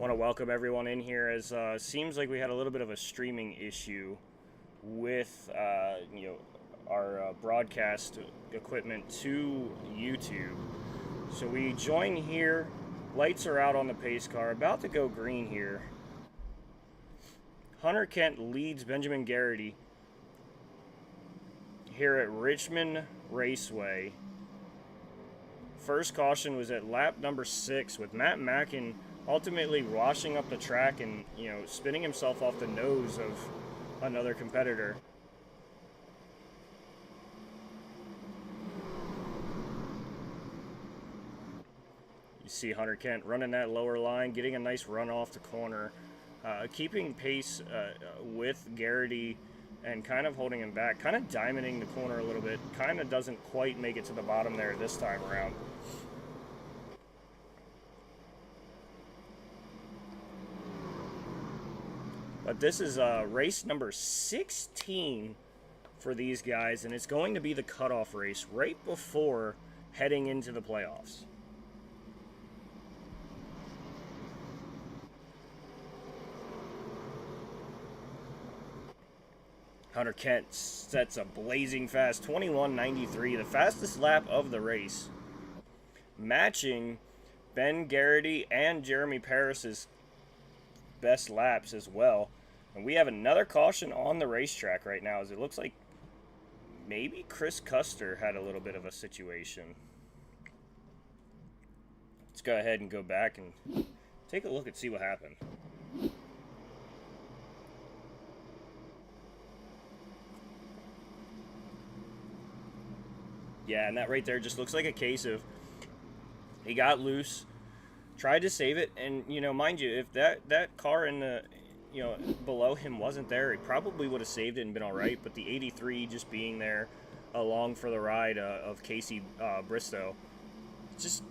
Want to welcome everyone in here, as seems like we had a little bit of a streaming issue with our broadcast equipment to YouTube. So we join here. Lights are out on the pace car, about to go green here. Hunter Kent leads Benjamin Garrity here at Richmond Raceway. First caution was at lap number 6, with Matt Mackin ultimately washing up the track and, spinning himself off the nose of another competitor. You see Hunter Kent running that lower line, getting a nice run off the corner, keeping pace with Garrity and kind of holding him back, kind of diamonding the corner a little bit. Kind of doesn't quite make it to the bottom there this time around. But this is race number 16 for these guys, and it's going to be the cutoff race right before heading into the playoffs. Hunter Kent sets a blazing fast 21.93, the fastest lap of the race, matching Ben Garrity and Jeremy Paris's best laps as well. And we have another caution on the racetrack right now, as it looks like maybe Chris Custer had a little bit of a situation. Let's go ahead and go back and take a look and see what happened. Yeah, and that right there just looks like a case of he got loose, tried to save it, and, mind you, if that car in the, below him wasn't there, he probably would have saved it and been all right. But the 83 just being there along for the ride of Casey Bristow just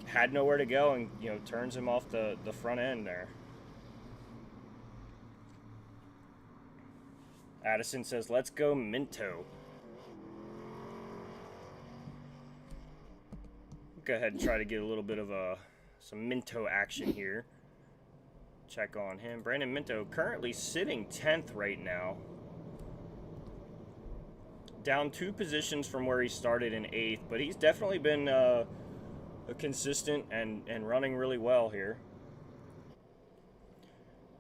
had nowhere to go, and, turns him off the front end there. Addison says, "Let's go Minto." Go ahead and try to get a little bit of some Minto action here. Check on him. Brandon Minto currently sitting 10th right now. Down 2 positions from where he started in 8th, but he's definitely been consistent and running really well here.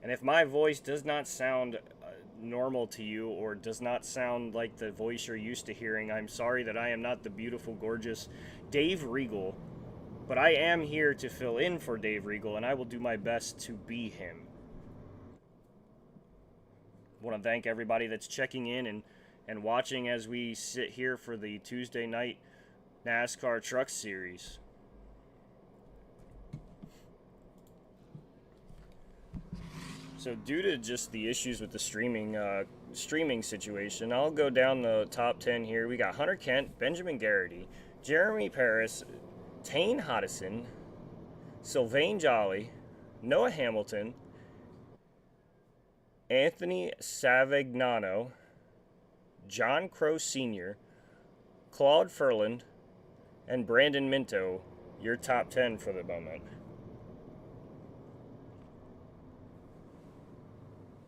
And if my voice does not sound normal to you, or does not sound like the voice you're used to hearing, I'm sorry that I am not the beautiful, gorgeous Dave Regal, but I am here to fill in for Dave Regal, and I will do my best to be him. I want to thank everybody that's checking in and watching as we sit here for the Tuesday night NASCAR Truck Series. So due to just the issues with the streaming situation, I'll go down the top 10 here. We got Hunter Kent, Benjamin Garrity, Jeremy Paris, Tane Hodison, Sylvain Jolly, Noah Hamilton, Anthony Savignano, John Crow Sr., Claude Furland, and Brandon Minto, your top 10 for the moment.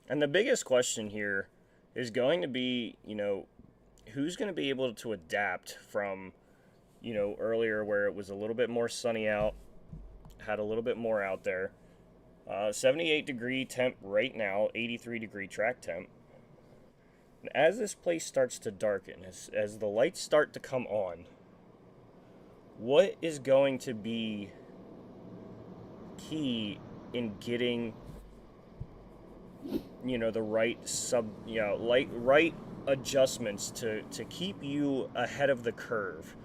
And the biggest question here is going to be, who's going to be able to adapt from, earlier where it was a little bit more sunny out, had a little bit more out there. 78-degree temp right now, 83-degree track temp. And as this place starts to darken, as the lights start to come on, what is going to be key in getting the right right adjustments to keep you ahead of the curve,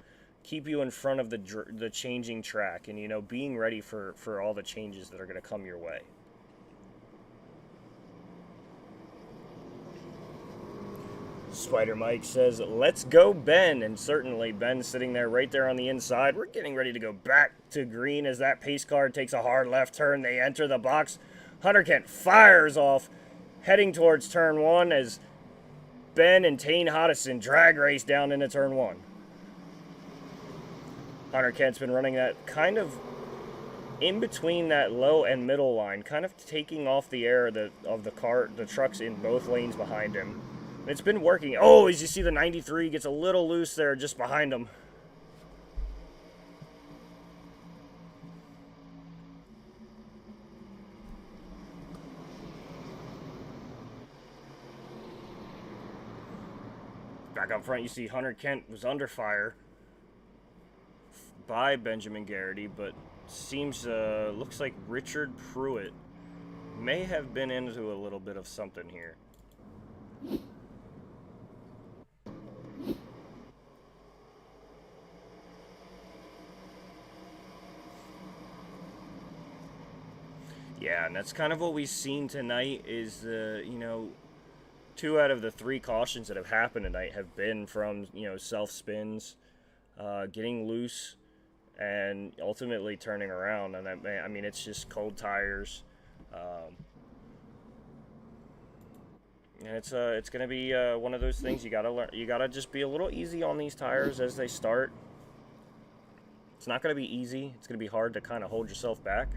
keep you in front of the changing track, and being ready for all the changes that are going to come your way. Spider Mike says, "Let's go, Ben." And certainly Ben's sitting there right there on the inside. We're getting ready to go back to green as that pace car takes a hard left turn. They enter the box. Hunter Kent fires off, heading towards turn 1 as Ben and Tane Hodison drag race down into turn 1. Hunter Kent's been running that kind of in between that low and middle line, kind of taking off the air of the trucks in both lanes behind him. And it's been working. Oh, as you see, the 93 gets a little loose there just behind him. Back up front, you see Hunter Kent was under fire by Benjamin Garrity, but seems, looks like Richard Pruitt may have been into a little bit of something here. Yeah, and that's kind of what we've seen tonight is, you know, 2 out of the 3 cautions that have happened tonight have been from, you know, self-spins, getting loose, and ultimately turning around. And I mean, it's just cold tires. And it's going to be one of those things you got to learn. You got to just be a little easy on these tires as they start. It's not going to be easy. It's going to be hard to kind of hold yourself back.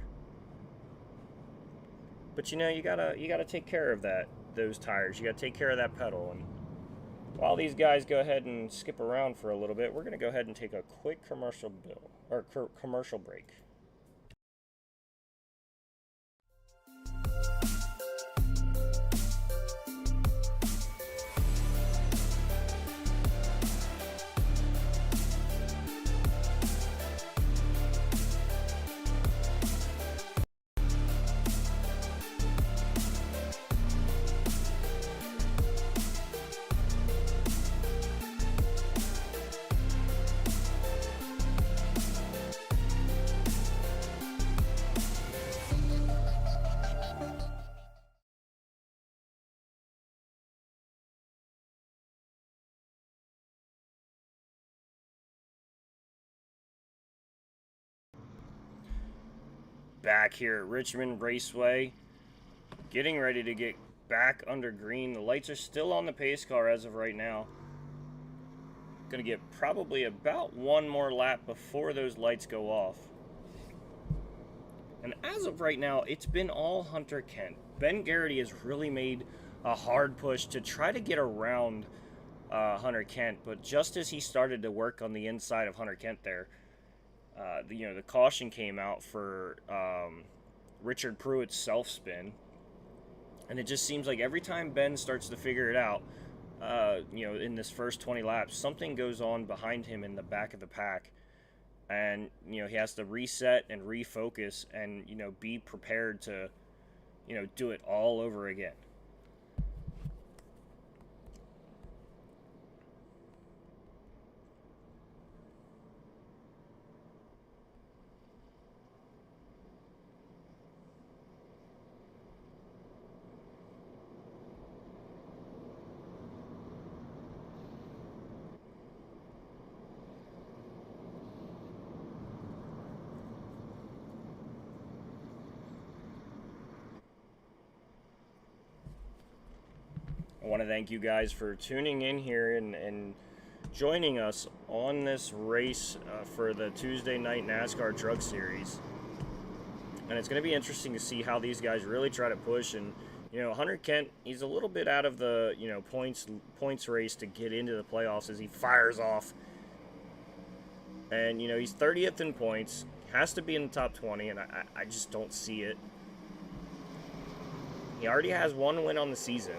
But you know, you gotta take care of those tires. You gotta take care of that pedal. And while these guys go ahead and skip around for a little bit, we're gonna go ahead and take a quick commercial break. Back here at Richmond Raceway, getting ready to get back under green. The lights are still on the pace car as of right now. Gonna get probably about 1 more lap before those lights go off. And as of right now, it's been all Hunter Kent. Ben Garrity has really made a hard push to try to get around Hunter Kent, but just as he started to work on the inside of Hunter Kent there, the caution came out for Richard Pruitt's self-spin. And it just seems like every time Ben starts to figure it out, in this first 20 laps, something goes on behind him in the back of the pack. And, he has to reset and refocus and, be prepared to, do it all over again. I want to thank you guys for tuning in here and joining us on this race for the Tuesday Night NASCAR Truck Series. And it's going to be interesting to see how these guys really try to push. And, Hunter Kent, he's a little bit out of the, points race to get into the playoffs as he fires off. And, he's 30th in points, has to be in the top 20, and I just don't see it. He already has 1 win on the season.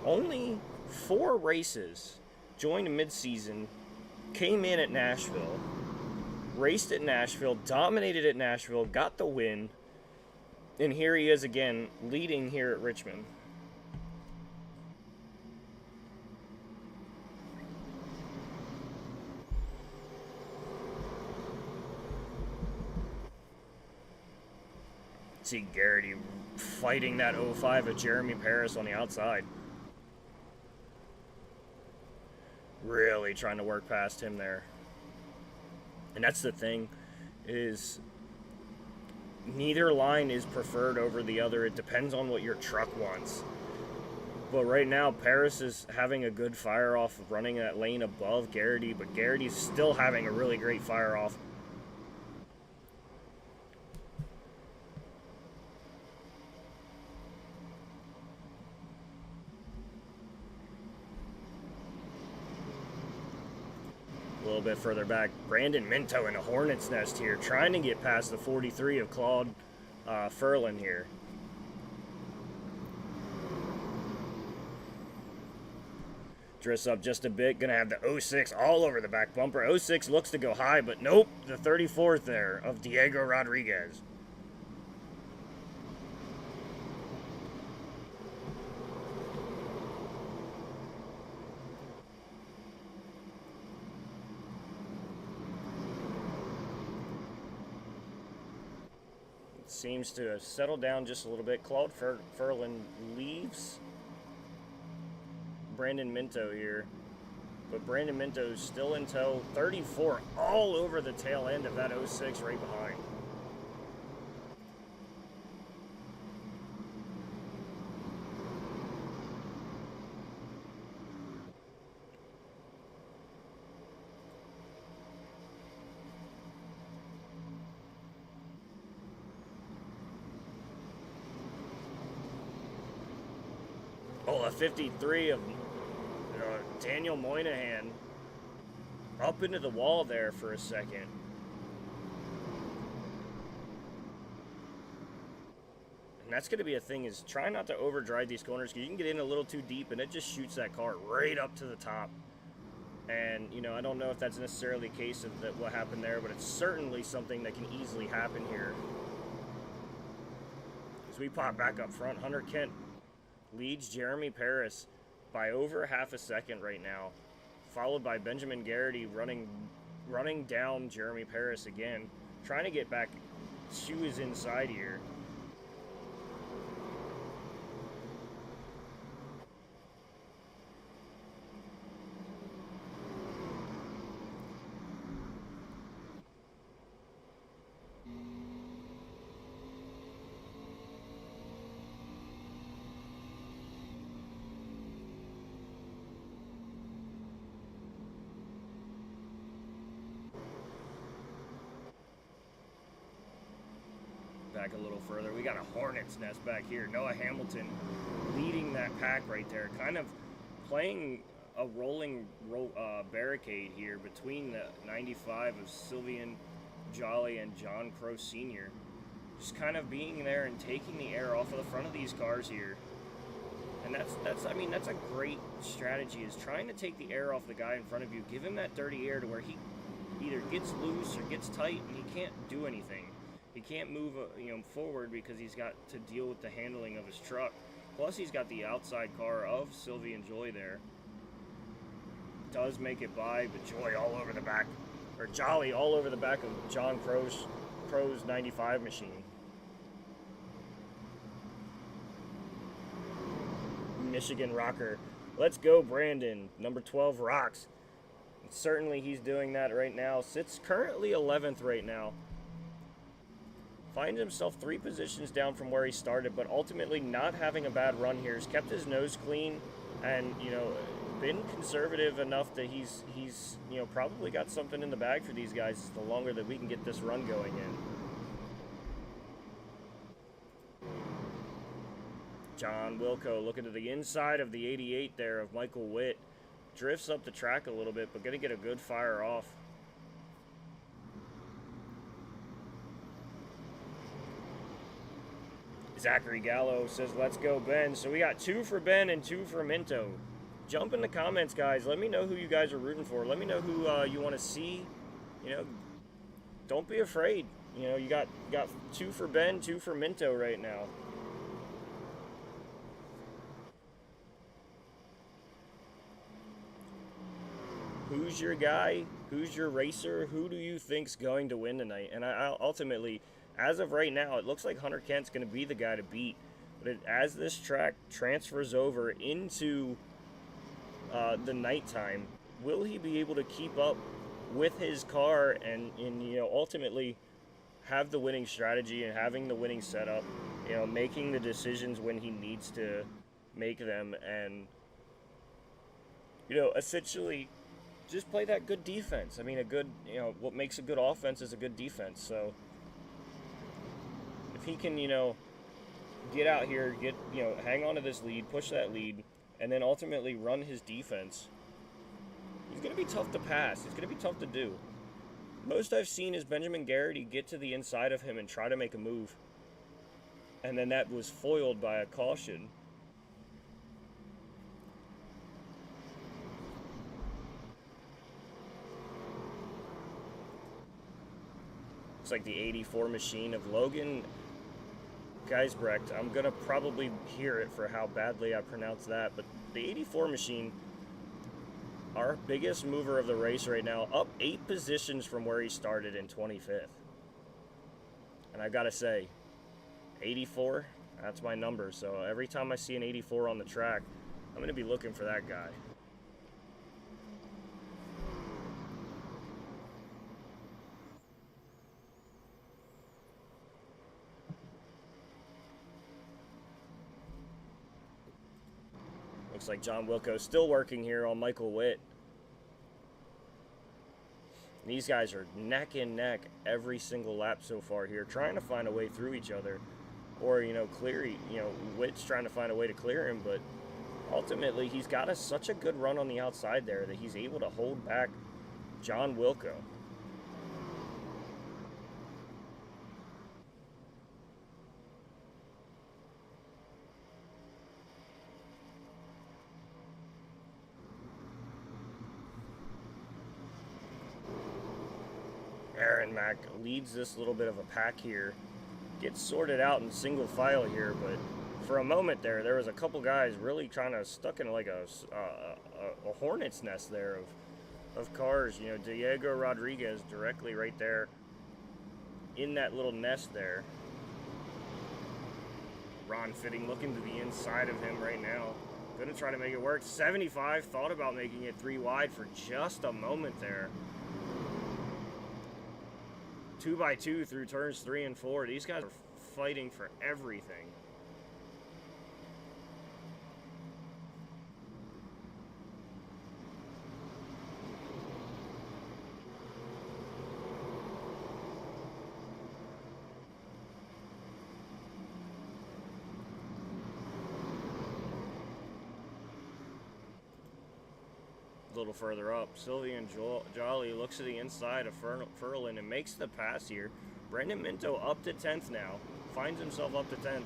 Only 4 races joined mid-season, came in at Nashville, raced at Nashville, dominated at Nashville, got the win, and here he is again, leading here at Richmond. See Garrity fighting that 05 of Jeremy Paris on the outside. Really trying to work past him there. And that's the thing, is neither line is preferred over the other. It depends on what your truck wants. But right now, Paris is having a good fire-off running that lane above Garrity, but Garrity's still having a really great fire-off. bit further back. Brandon Minto in a hornet's nest here, trying to get past the 43 of Claude Furlan here. Drifts up just a bit, gonna have the 06 all over the back bumper. 06 looks to go high, but nope, the 34th there of Diego Rodriguez. Seems to have settled down just a little bit. Claude Furlan leaves Brandon Minto here, but Brandon Minto's still in tow. 34 all over the tail end of that 06 right behind. Oh, a 53 of Daniel Moynihan up into the wall there for a second. And that's going to be a thing, is try not to overdrive these corners, because you can get in a little too deep and it just shoots that car right up to the top. And, you know, I don't know if that's necessarily a case of what happened there, but it's certainly something that can easily happen here. As we pop back up front, Hunter Kent leads Jeremy Paris by over half a second right now, followed by Benjamin Garrity running down Jeremy Paris again, trying to get back to his inside here. Back a little further, we got a hornet's nest back here. Noah Hamilton leading that pack right there, kind of playing a rolling barricade here between the 95 of Sylvian Jolly and John Crow Sr. Just kind of being there and taking the air off of the front of these cars here. And that's I mean, that's a great strategy, is trying to take the air off the guy in front of you, give him that dirty air to where he either gets loose or gets tight and he can't do anything. He can't move forward because he's got to deal with the handling of his truck. Plus, he's got the outside car of Sylvie and Joy there. Does make it by, but Joy all over the back, or Jolly all over the back of John Crow's 95 machine. Michigan Rocker. Let's go, Brandon. Number 12 rocks. And certainly he's doing that right now. Sits currently 11th right now. Finds himself 3 positions down from where he started, but ultimately not having a bad run here. He's kept his nose clean and, been conservative enough that he's probably got something in the bag for these guys the longer that we can get this run going in. John Wilco looking to the inside of the 88 there of Michael Witt. Drifts up the track a little bit, but going to get a good fire off. Zachary Gallo says, let's go, Ben. So we got 2 for Ben and 2 for Minto. Jump in the comments, guys. Let me know who you guys are rooting for. Let me know who you want to see. Don't be afraid. You got 2 for Ben, 2 for Minto right now. Who's your guy? Who's your racer? Who do you think's going to win tonight? And I ultimately, as of right now, it looks like Hunter Kent's going to be the guy to beat. But as this track transfers over into the nighttime, will he be able to keep up with his car and ultimately have the winning strategy and having the winning setup, making the decisions when he needs to make them, and essentially just play that good defense. I mean, a good, what makes a good offense is a good defense. So if he can, get out here, hang on to this lead, push that lead, and then ultimately run his defense, He's going to be tough to pass. He's going to be tough to do. Most I've seen is Benjamin Garrity get to the inside of him and try to make a move. And then that was foiled by a caution. Looks like the 84 machine of Logan Geisbrecht. I'm going to probably hear it for how badly I pronounce that. But the 84 machine, our biggest mover of the race right now, up 8 positions from where he started in 25th. And I got to say, 84, that's my number. So every time I see an 84 on the track, I'm going to be looking for that guy. Looks like John Wilco still working here on Michael Witt. These guys are neck and neck every single lap so far here, trying to find a way through each other. Or, Witt's trying to find a way to clear him, but ultimately he's got such a good run on the outside there that he's able to hold back John Wilco. Aaron Mack leads this little bit of a pack here. Gets sorted out in single file here, but for a moment there was a couple guys really kind of stuck in like a hornet's nest there of cars. Diego Rodriguez directly right there in that little nest there. Ron Fitting looking to the inside of him right now. Gonna try to make it work. 75, thought about making it 3 wide for just a moment there. 2x2 through turns 3 and 4. These guys are fighting for everything. A little further up, Sylvian Jolly looks to the inside of Furlan and makes the pass here. Brendan Minto up to 10th now, finds himself up to 10th,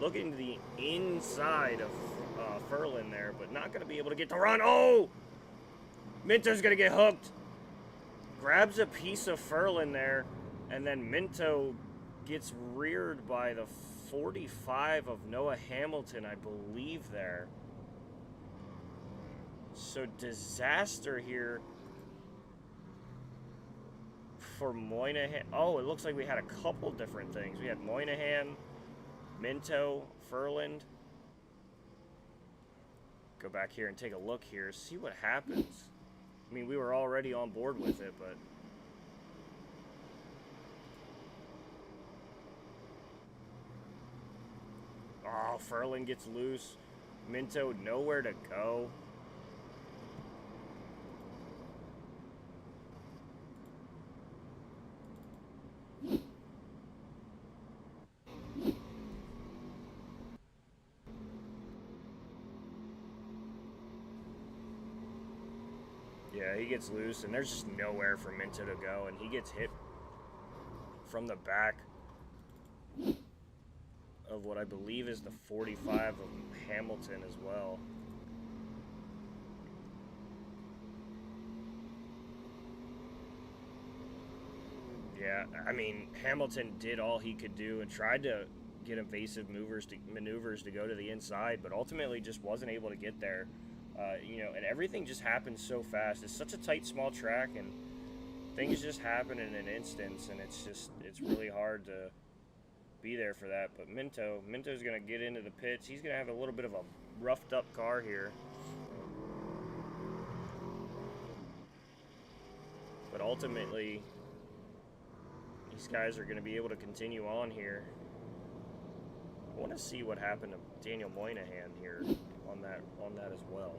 looking to the inside of Furlan there, but not going to be able to get the run. Oh! Minto's going to get hooked. Grabs a piece of Furlan there, and then Minto gets reared by the 45 of Noah Hamilton, I believe there. So disaster here for Moynihan. Oh, it looks like we had a couple different things. We had Moynihan, Minto, Furland. Go back here and take a look here, see what happens. I mean, we were already on board with it, but oh, Furlan gets loose. Minto nowhere to go. Yeah, he gets loose, and there's just nowhere for Minto to go, and he gets hit from the back of what I believe is the 45 of Hamilton as well. Yeah, I mean, Hamilton did all he could do and tried to get evasive maneuvers to go to the inside, but ultimately just wasn't able to get there. And everything just happens so fast. It's such a tight, small track, and things just happen in an instance, and it's really hard to be there for that. But Minto's going to get into the pits. He's going to have a little bit of a roughed up car here. But ultimately, these guys are going to be able to continue on here. I want to see what happened to Daniel Moynihan here on that as well.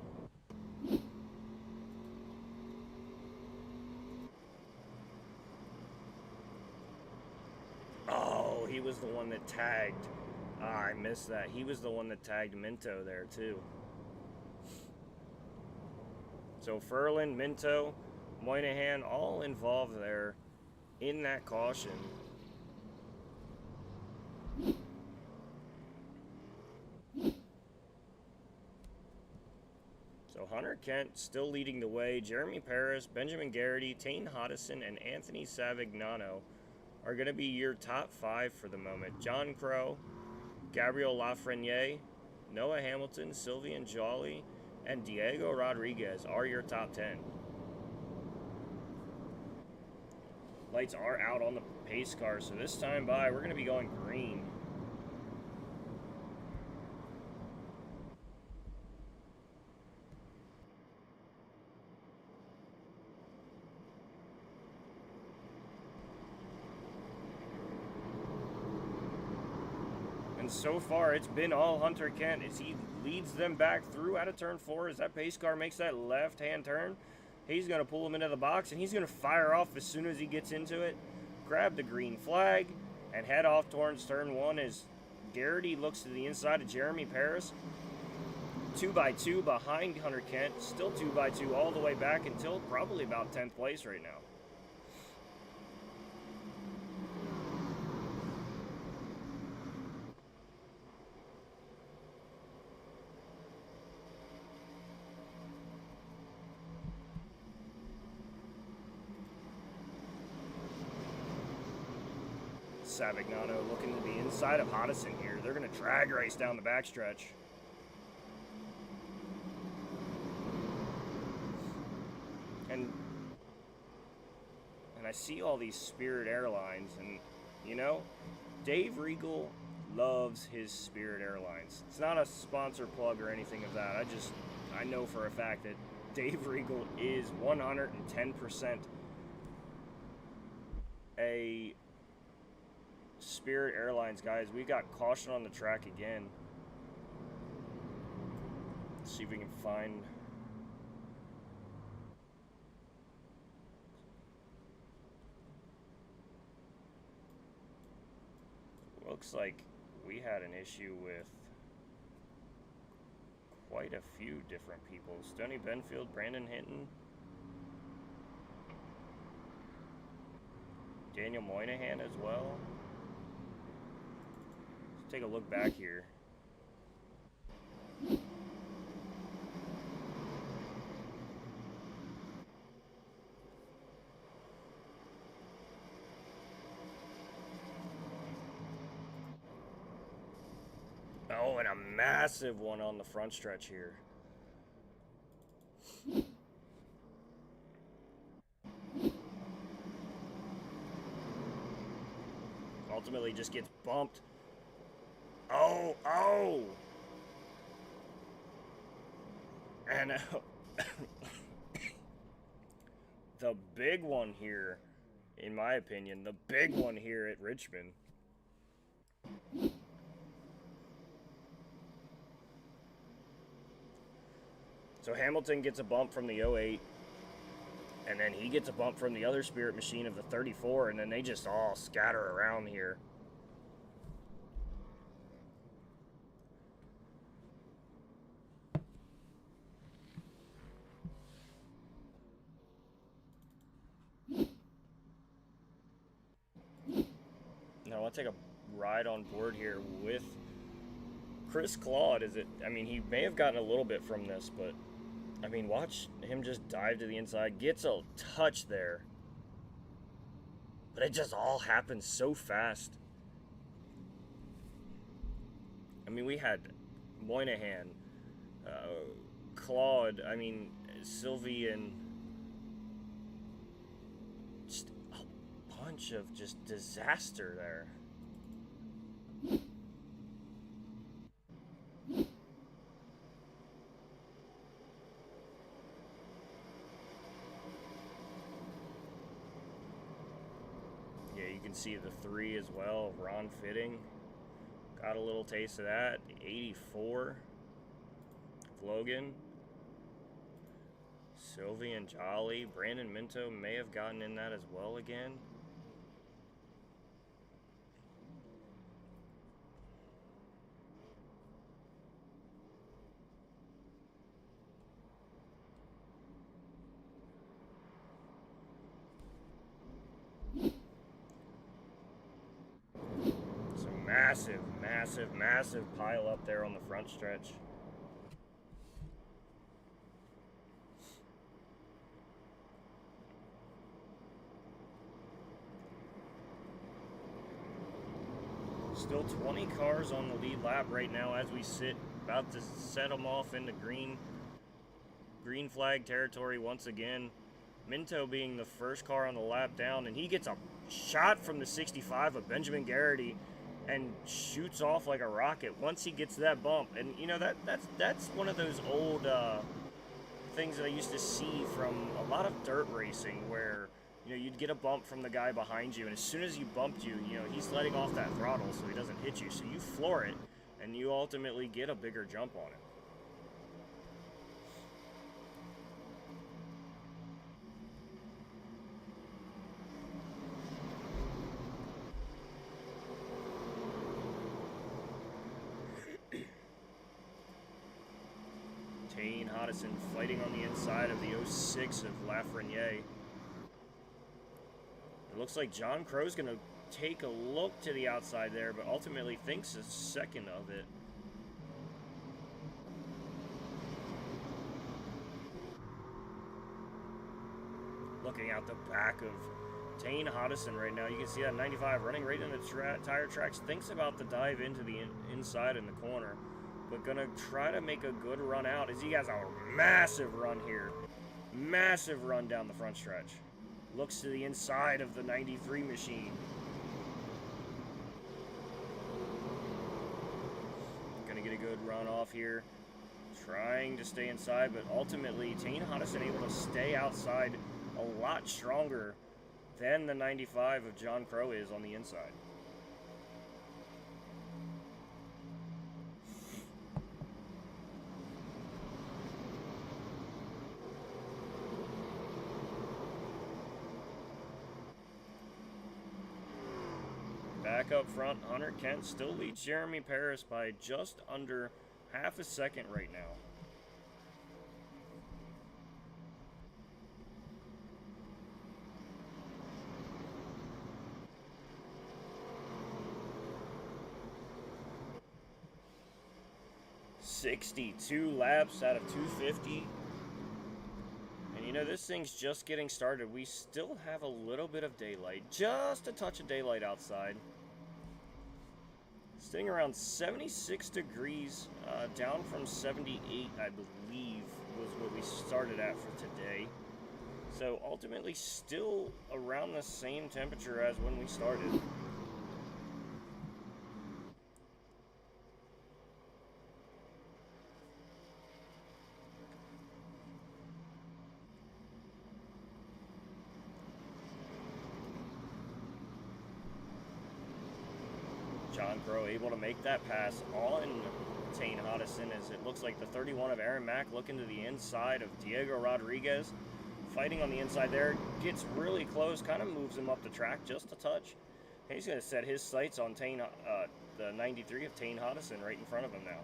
Oh, he was the one that tagged. I missed that. He was the one that tagged Minto there too. So Furlan, Minto, Moynihan, all involved there in that caution. So Hunter Kent still leading the way. Jeremy Paris, Benjamin Garrity, Tane Hodison, and Anthony Savignano are going to be your top 5 for the moment. John Crow, Gabriel Lafreniere, Noah Hamilton, Sylvian Jolly, and Diego Rodriguez are your top 10. Lights are out on the pace car, so this time by, we're going to be going green. And so far, it's been all Hunter Kent as he leads them back through out of turn 4 as that pace car makes that left-hand turn. He's going to pull him into the box, and he's going to fire off as soon as he gets into it, grab the green flag, and head off towards turn 1 as Garrity looks to the inside of Jeremy Paris. 2x2 behind Hunter Kent, still 2x2 all the way back until probably about 10th place right now. Savignano looking to the inside of Hodison here. They're going to drag race down the backstretch. And I see all these Spirit Airlines, and you know, Dave Regal loves his Spirit Airlines. It's not a sponsor plug or anything of that. I know for a fact that Dave Regal is 110% a Spirit Airlines, guys. We got caution on the track again. Let's see if we can find. Looks like we had an issue with quite a few different people. Stoney Benfield, Brandon Hinton, Daniel Moynihan as well. Let's take a look back here. Oh, and a massive one on the front stretch here. Ultimately just gets bumped. Oh! And the big one here, in my opinion, the big one here at Richmond. So Hamilton gets a bump from the 08, and then he gets a bump from the other Spirit machine of the 34, and then they just all scatter around here. Now I want to take a ride on board here with Chris Claude. I mean, he may have gotten a little bit from this, but I mean, watch him just dive to the inside, gets a touch there. But it just all happens so fast. I mean, we had Moynihan, Claude, I mean, Sylvie, and just a bunch of just disaster there. See the 3 as well. Ron Fitting got a little taste of that. 84 Logan, Sylvian Jolly, Brandon Minto may have gotten in that as well again. massive, massive, massive pile up there on the front stretch. Still 20 cars on the lead lap right now as we sit, about to set them off into green flag territory once again. Minto being the first car on the lap down, and he gets a shot from the 65 of Benjamin Garrity and shoots off like a rocket once he gets that bump. And you know, that's one of those old things that I used to see from a lot of dirt racing, where you know, you'd get a bump from the guy behind you, and as soon as you bumped you, you know, he's letting off that throttle so he doesn't hit you, so you floor it and you ultimately get a bigger jump on it. Tane Hodison fighting on the inside of the 06 of Lafreniere. It looks like John Crow's going to take a look to the outside there, but ultimately thinks a second of it. Looking out the back of Tane Hodison right now, you can see that 95 running right into tire tracks. Thinks about the dive into the inside in the corner, but gonna try to make a good run out as he has a massive run here. Massive run down the front stretch. Looks to the inside of the 93 machine. Gonna get a good run off here. Trying to stay inside, but ultimately Tane Hodison able to stay outside a lot stronger than the 95 of John Crow is on the inside. Back up front, Hunter Kent still leads Jeremy Paris by just under half a second right now. $62 laps out of 250. And you know, this thing's just getting started. We still have a little bit of daylight, just a touch of daylight outside. Sitting around 76 degrees, down from 78, I believe, was what we started at for today. So ultimately still around the same temperature as when we started. John Crow able to make that pass on Tane Hodison, as it looks like the 31 of Aaron Mack looking to the inside of Diego Rodriguez. Fighting on the inside there, gets really close, kind of moves him up the track just a touch. He's going to set his sights on the 93 of Tane Hodison right in front of him now.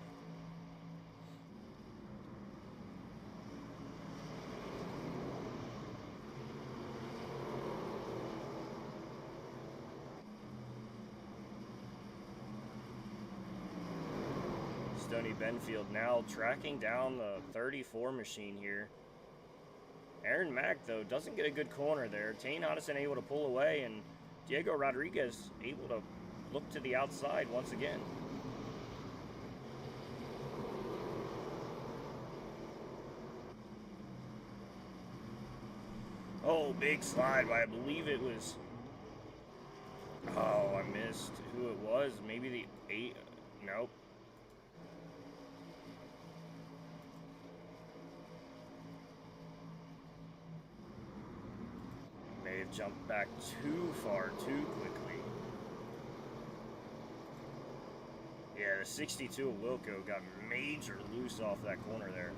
Stoney Benfield now tracking down the 34 machine here. Aaron Mack, though, doesn't get a good corner there. Tane Hodison able to pull away, and Diego Rodriguez able to look to the outside once again. Oh, big slide by, I believe it was... Oh, I missed who it was. Maybe the 8... Nope. May have jumped back too far, too quickly. Yeah, the 62 of Wilco got major loose off that corner there.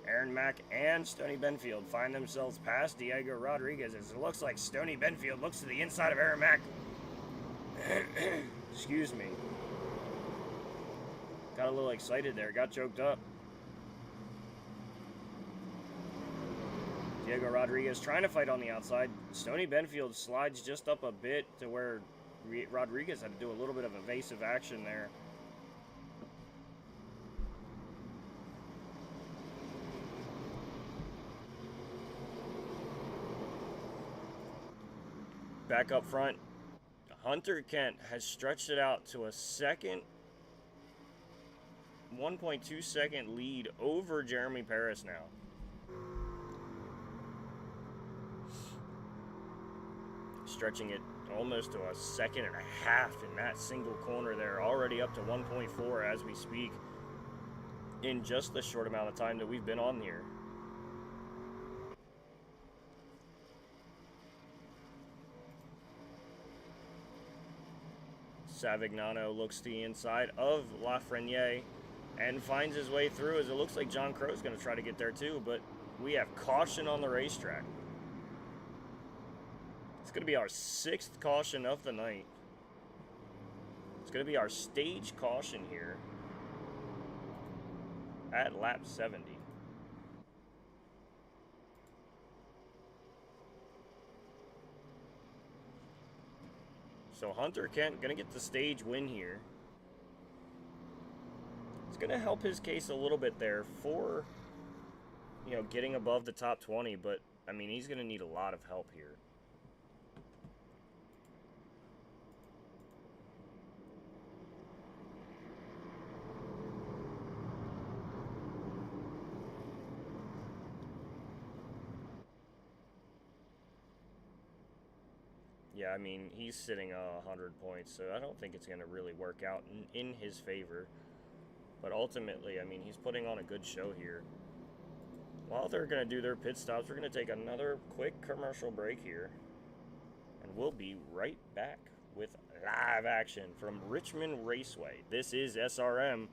Aaron Mack and Stoney Benfield find themselves past Diego Rodriguez, as it looks like Stoney Benfield looks to the inside of Aaron Mack. Excuse me. Got a little excited there, got choked up. Diego Rodriguez trying to fight on the outside. Stoney Benfield slides just up a bit to where Rodriguez had to do a little bit of evasive action there. Back up front, Hunter Kent has stretched it out to a second, 1.2 second lead over Jeremy Paris now. Stretching it almost to a second and a half in that single corner there, already up to 1.4 as we speak in just the short amount of time that we've been on here. Savignano looks to the inside of Lafreniere and finds his way through, as it looks like John Crow's going to try to get there too, but we have caution on the racetrack. It's going to be our 6th caution of the night. It's going to be our stage caution here at lap 70. So Hunter Kent going to get the stage win here. It's going to help his case a little bit there for, you know, getting above the top 20, but I mean, he's going to need a lot of help here. Yeah, I mean, he's sitting 100 points, so I don't think it's going to really work out in his favor. But ultimately, I mean, he's putting on a good show here. While they're going to do their pit stops, we're going to take another quick commercial break here. And we'll be right back with live action from Richmond Raceway. This is SRM.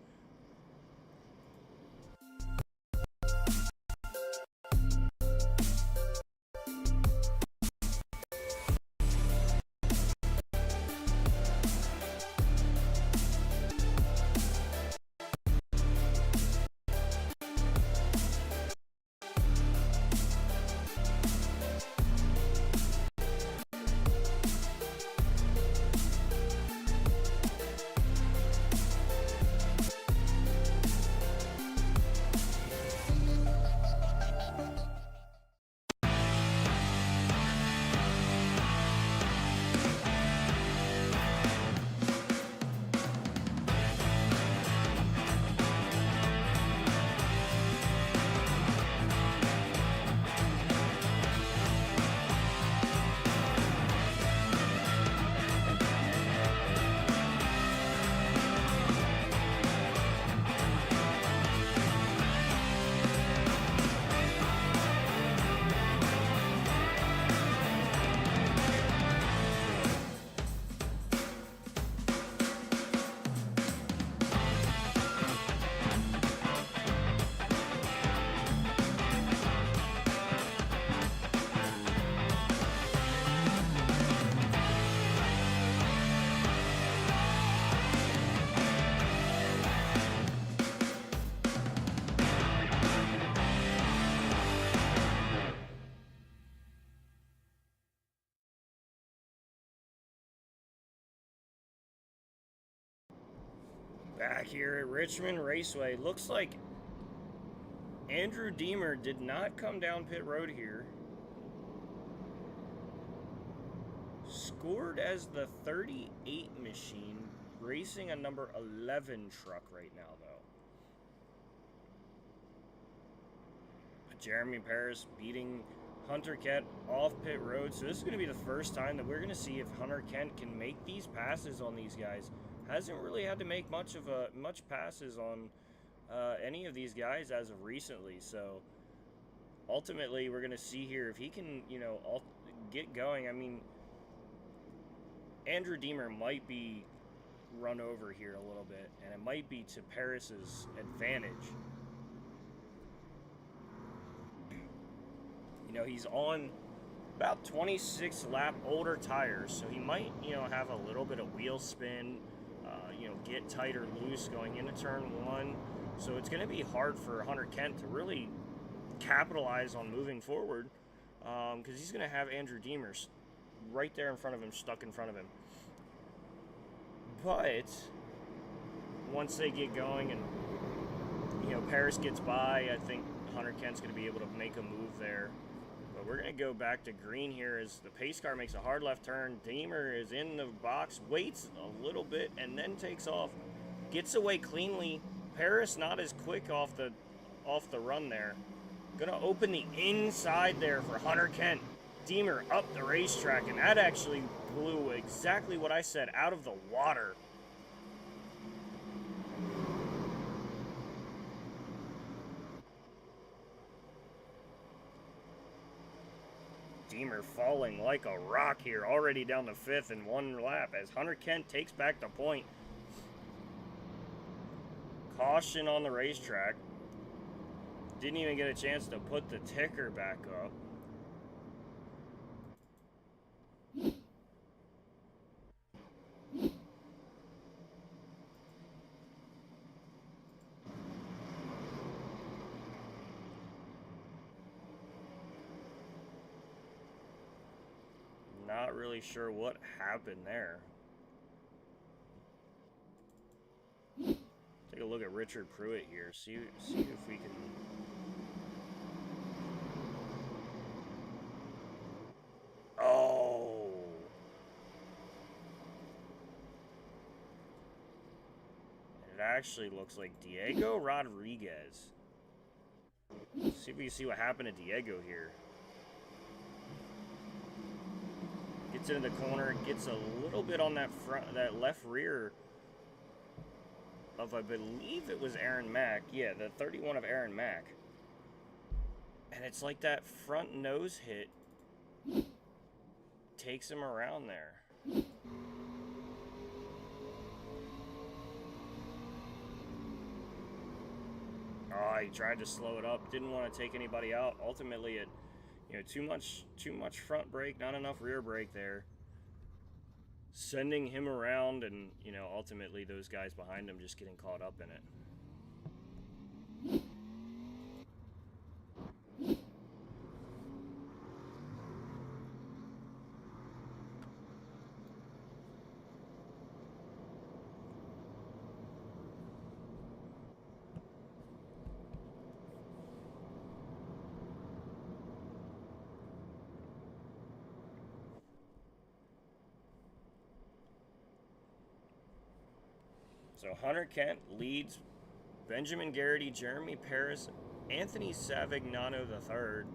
Back here at Richmond Raceway. Looks like Andrew Deemer did not come down pit road here. Scored as the 38 machine, racing a number 11 truck right now, though. Jeremy Paris beating Hunter Kent off pit road. So this is going to be the first time that we're going to see if Hunter Kent can make these passes on these guys. Hasn't really had to make much passes on any of these guys as of recently. So ultimately, we're going to see here if he can, you know, get going. I mean, Andrew Deemer might be run over here a little bit, and it might be to Paris's advantage. You know, he's on about 26 lap older tires, so he might, you know, have a little bit of wheel spin, you know, get tight or loose going into turn one. So it's going to be hard for Hunter Kent to really capitalize on moving forward. because he's going to have Andrew Deemers right there in front of him, stuck in front of him. But once they get going and, you know, Paris gets by, I think Hunter Kent's going to be able to make a move there. But we're going to go back to green here as the pace car makes a hard left turn. Deemer is in the box, waits a little bit, and then takes off. Gets away cleanly. Paris not as quick off the run there. Gonna open the inside there for Hunter Kent. Deemer up the racetrack, and that actually blew exactly what I said out of the water. Deemer falling like a rock here, already down the 5th in one lap as Hunter Kent takes back the point. Caution on the racetrack. Didn't even get a chance to put the ticker back up. Not really sure what happened there. Take a look at Richard Pruitt here. See if we can. Oh. It actually looks like Diego Rodriguez. See if we can see what happened to Diego here. Gets into the corner, gets a little bit on that front, that left rear of, I believe it was Aaron Mack. Yeah, the 31 of Aaron Mack. And it's like that front nose hit takes him around there. Oh, he tried to slow it up. Didn't want to take anybody out. Ultimately, it, you know, too much front brake, not enough rear brake there. Sending him around, and, you know, ultimately those guys behind him just getting caught up in it. So Hunter Kent leads Benjamin Garrity, Jeremy Paris, Anthony Savignano III,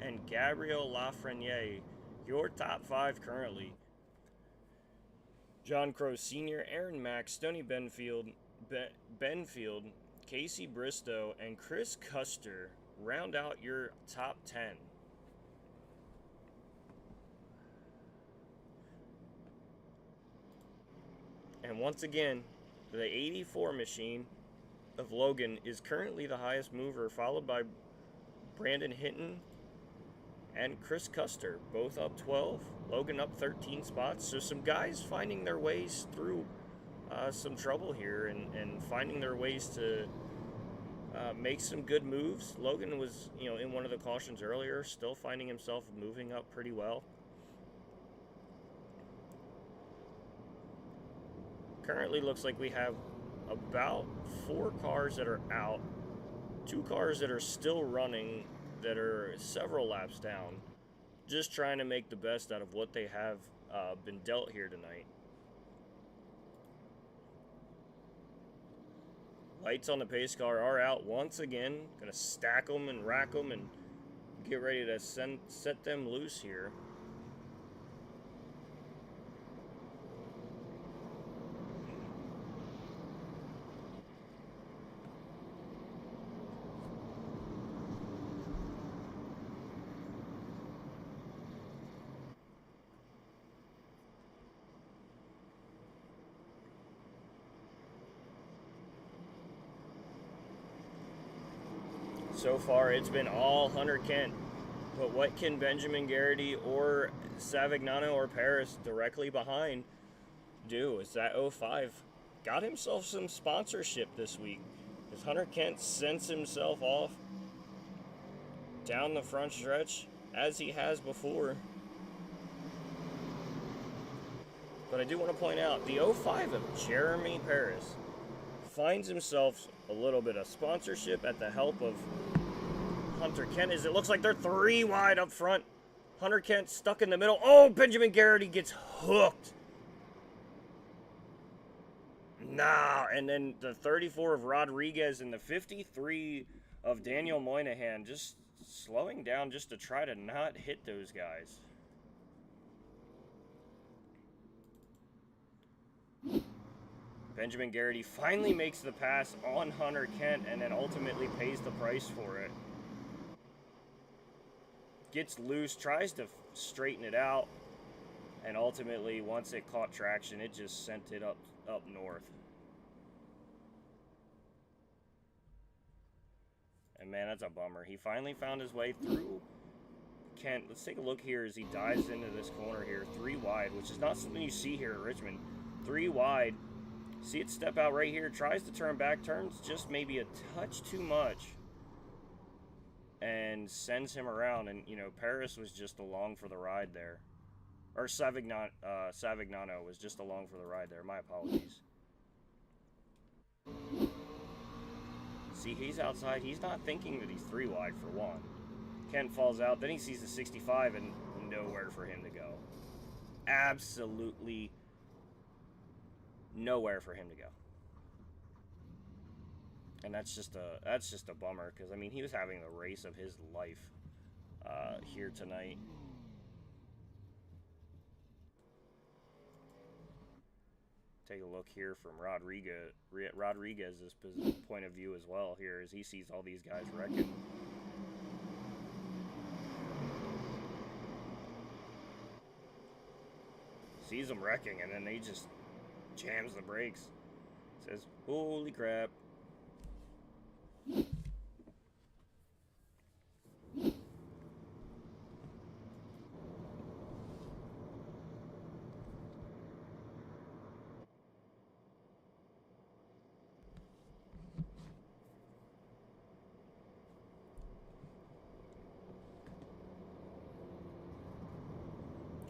and Gabriel Lafreniere, your top 5 currently. John Crow Sr., Aaron Mack, Stoney Benfield, Casey Bristow, and Chris Custer round out your top 10. And once again, the 84 machine of Logan is currently the highest mover, followed by Brandon Hinton and Chris Custer, both up 12. Logan up 13 spots. So some guys finding their ways through some trouble here and finding their ways to make some good moves. Logan was, you know, in one of the cautions earlier, still finding himself moving up pretty well. Currently looks like we have about 4 cars that are out, 2 cars that are still running that are several laps down, just trying to make the best out of what they have been dealt here tonight. Lights on the pace car are out once again. Gonna stack them and rack them and get ready to set them loose here. So far, it's been all Hunter Kent. But what can Benjamin Garrity or Savignano or Paris directly behind do? Is that 05 got himself some sponsorship this week? As Hunter Kent sends himself off down the front stretch, as he has before. But I do want to point out, the 05 of Jeremy Paris finds himself a little bit of sponsorship at the help of Hunter Kent, as it looks like they're 3 wide up front. Hunter Kent stuck in the middle. Oh, Benjamin Garrity gets hooked. Nah, and then the 34 of Rodriguez and the 53 of Daniel Moynihan just slowing down just to try to not hit those guys. Benjamin Garrity finally makes the pass on Hunter Kent and then ultimately pays the price for it. Gets loose, tries to straighten it out, and ultimately, once it caught traction, it just sent it up north. And man, that's a bummer. He finally found his way through Kent. Let's take a look here as he dives into this corner here. 3 wide, which is not something you see here at Richmond. 3 wide. See it step out right here. Tries to turn back. Turns just maybe a touch too much. And sends him around. And, you know, Paris was just along for the ride there. Or Savignano was just along for the ride there. My apologies. See, he's outside. He's not thinking that he's 3 wide for one. Kent falls out. Then he sees the 65 and nowhere for him to go. Absolutely nowhere for him to go. And that's just a bummer, because I mean, he was having the race of his life here tonight. Take a look here from Rodriguez's point of view as well here, as he sees all these guys wrecking. Sees them wrecking, and then he just jams the brakes. Says, holy crap.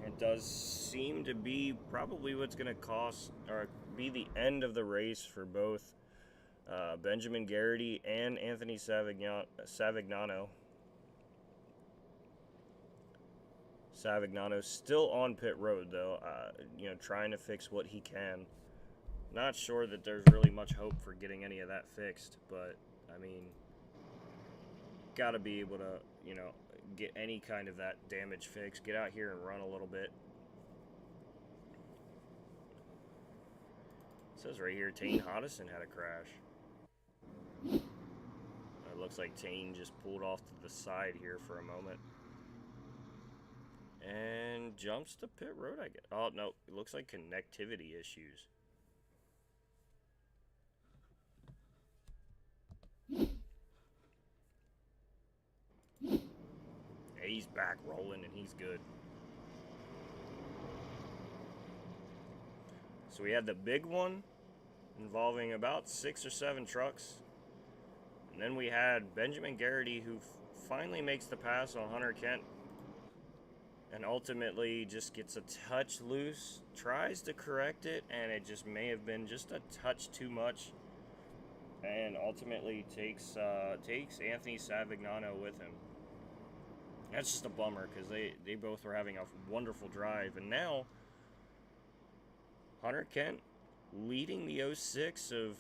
It does seem to be probably what's going to cost, or be the end of the race for both Benjamin Garrity and Anthony Savignano. Savignano's still on pit road, though, you know, trying to fix what he can. Not sure that there's really much hope for getting any of that fixed, but, I mean, got to be able to, you know, get any kind of that damage fixed. Get out here and run a little bit. It says right here, Tane Hodison had a crash. It looks like Tane just pulled off to the side here for a moment. And jumps to pit road, I guess. Oh, no. It looks like connectivity issues. He's back rolling, and he's good. So we had the big one involving about 6 or 7 trucks. And then we had Benjamin Garrity, who finally makes the pass on Hunter Kent. And ultimately just gets a touch loose. Tries to correct it, and it just may have been just a touch too much. And ultimately takes Anthony Savignano with him. That's just a bummer, because they both were having a wonderful drive. And now, Hunter Kent leading the 06 of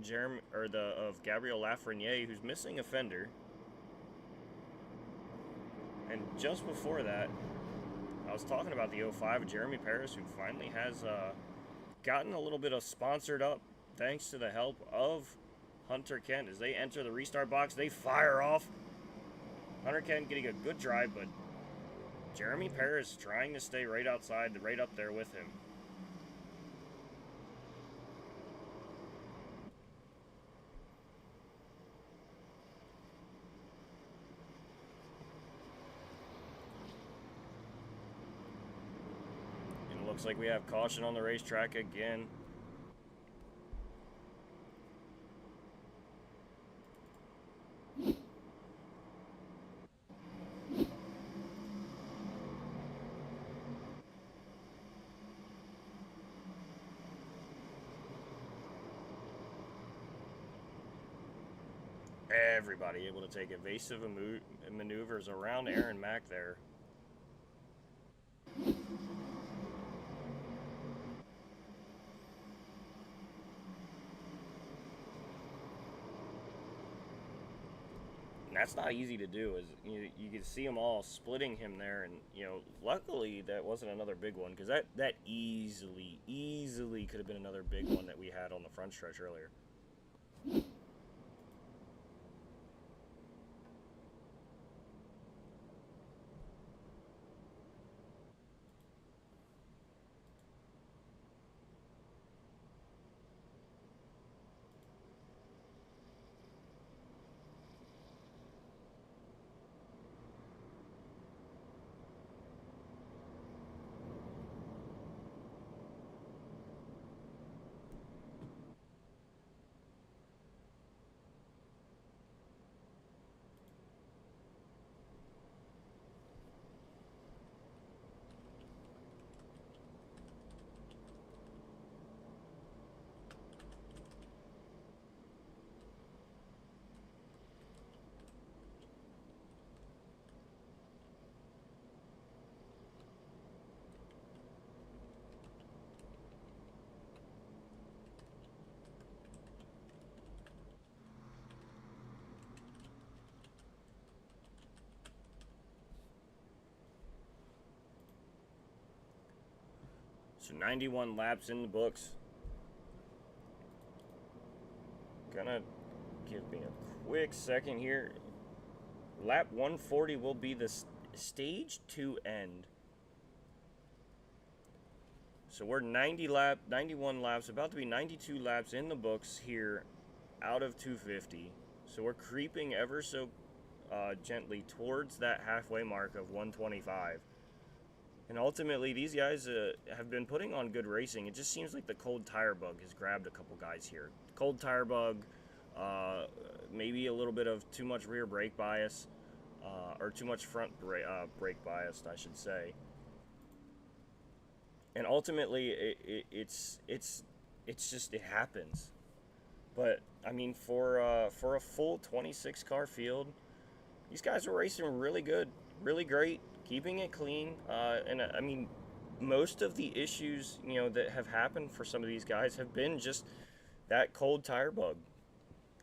Gabriel Lafreniere, who's missing a fender. And just before that, I was talking about the 05 of Jeremy Paris, who finally has gotten a little bit of sponsored up thanks to the help of Hunter Kent. As they enter the restart box, they fire off. Hunter Kent getting a good drive, but Jeremy Paris trying to stay right outside, right up there with him. And it looks like we have caution on the racetrack again. Everybody able to take evasive maneuvers around Aaron Mack there. And that's not easy to do. Is you can see them all splitting him there, and luckily that wasn't another big one, because that easily could have been another big one that we had on the front stretch earlier. So 91 laps in the books. Gonna give me a quick second here. Lap 140 will be the stage 2 end. So we're 91 laps, about to be 92 laps in the books here out of 250. So we're creeping ever so gently towards that halfway mark of 125. And ultimately, these guys have been putting on good racing. It just seems like the cold tire bug has grabbed a couple guys here. Cold tire bug, maybe a little bit of too much rear brake bias, or too much front brake bias, I should say. And ultimately, it's just, it happens. But I mean, for a full 26 car field, these guys are racing really good, really great, keeping it clean. And I mean, most of the issues that have happened for some of these guys have been just that cold tire bug,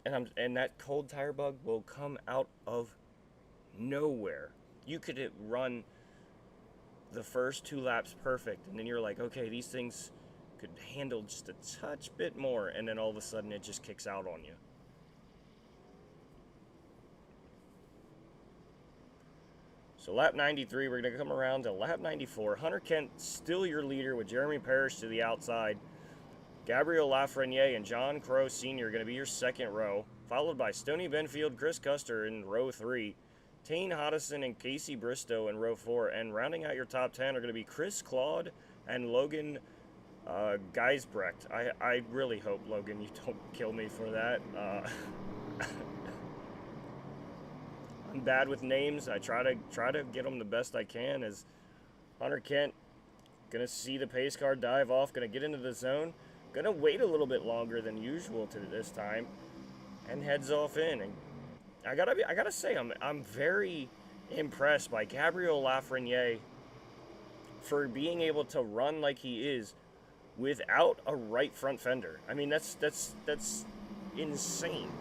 and that cold tire bug will come out of nowhere. You could run the first 2 laps perfect, and then you're like, okay, these things could handle just a touch bit more, and then all of a sudden it just kicks out on you. So lap 93, we're going to come around to lap 94. Hunter Kent still your leader with Jeremy Parrish to the outside. Gabriel Lafreniere and John Crow Sr. are going to be your second row, followed by Stoney Benfield, Chris Custer in row 3. Tane Hodison and Casey Bristow in row 4. And rounding out your top 10 are going to be Chris Claude and Logan Geisbrecht. I really hope, Logan, you don't kill me for that. I'm bad with names. I try to get them the best I can. As Hunter Kent gonna see the pace car dive off, gonna get into the zone, gonna wait a little bit longer than usual to this time, and heads off in. And I gotta say, I'm very impressed by Gabriel Lafreniere for being able to run like he is without a right front fender. I mean, that's insane.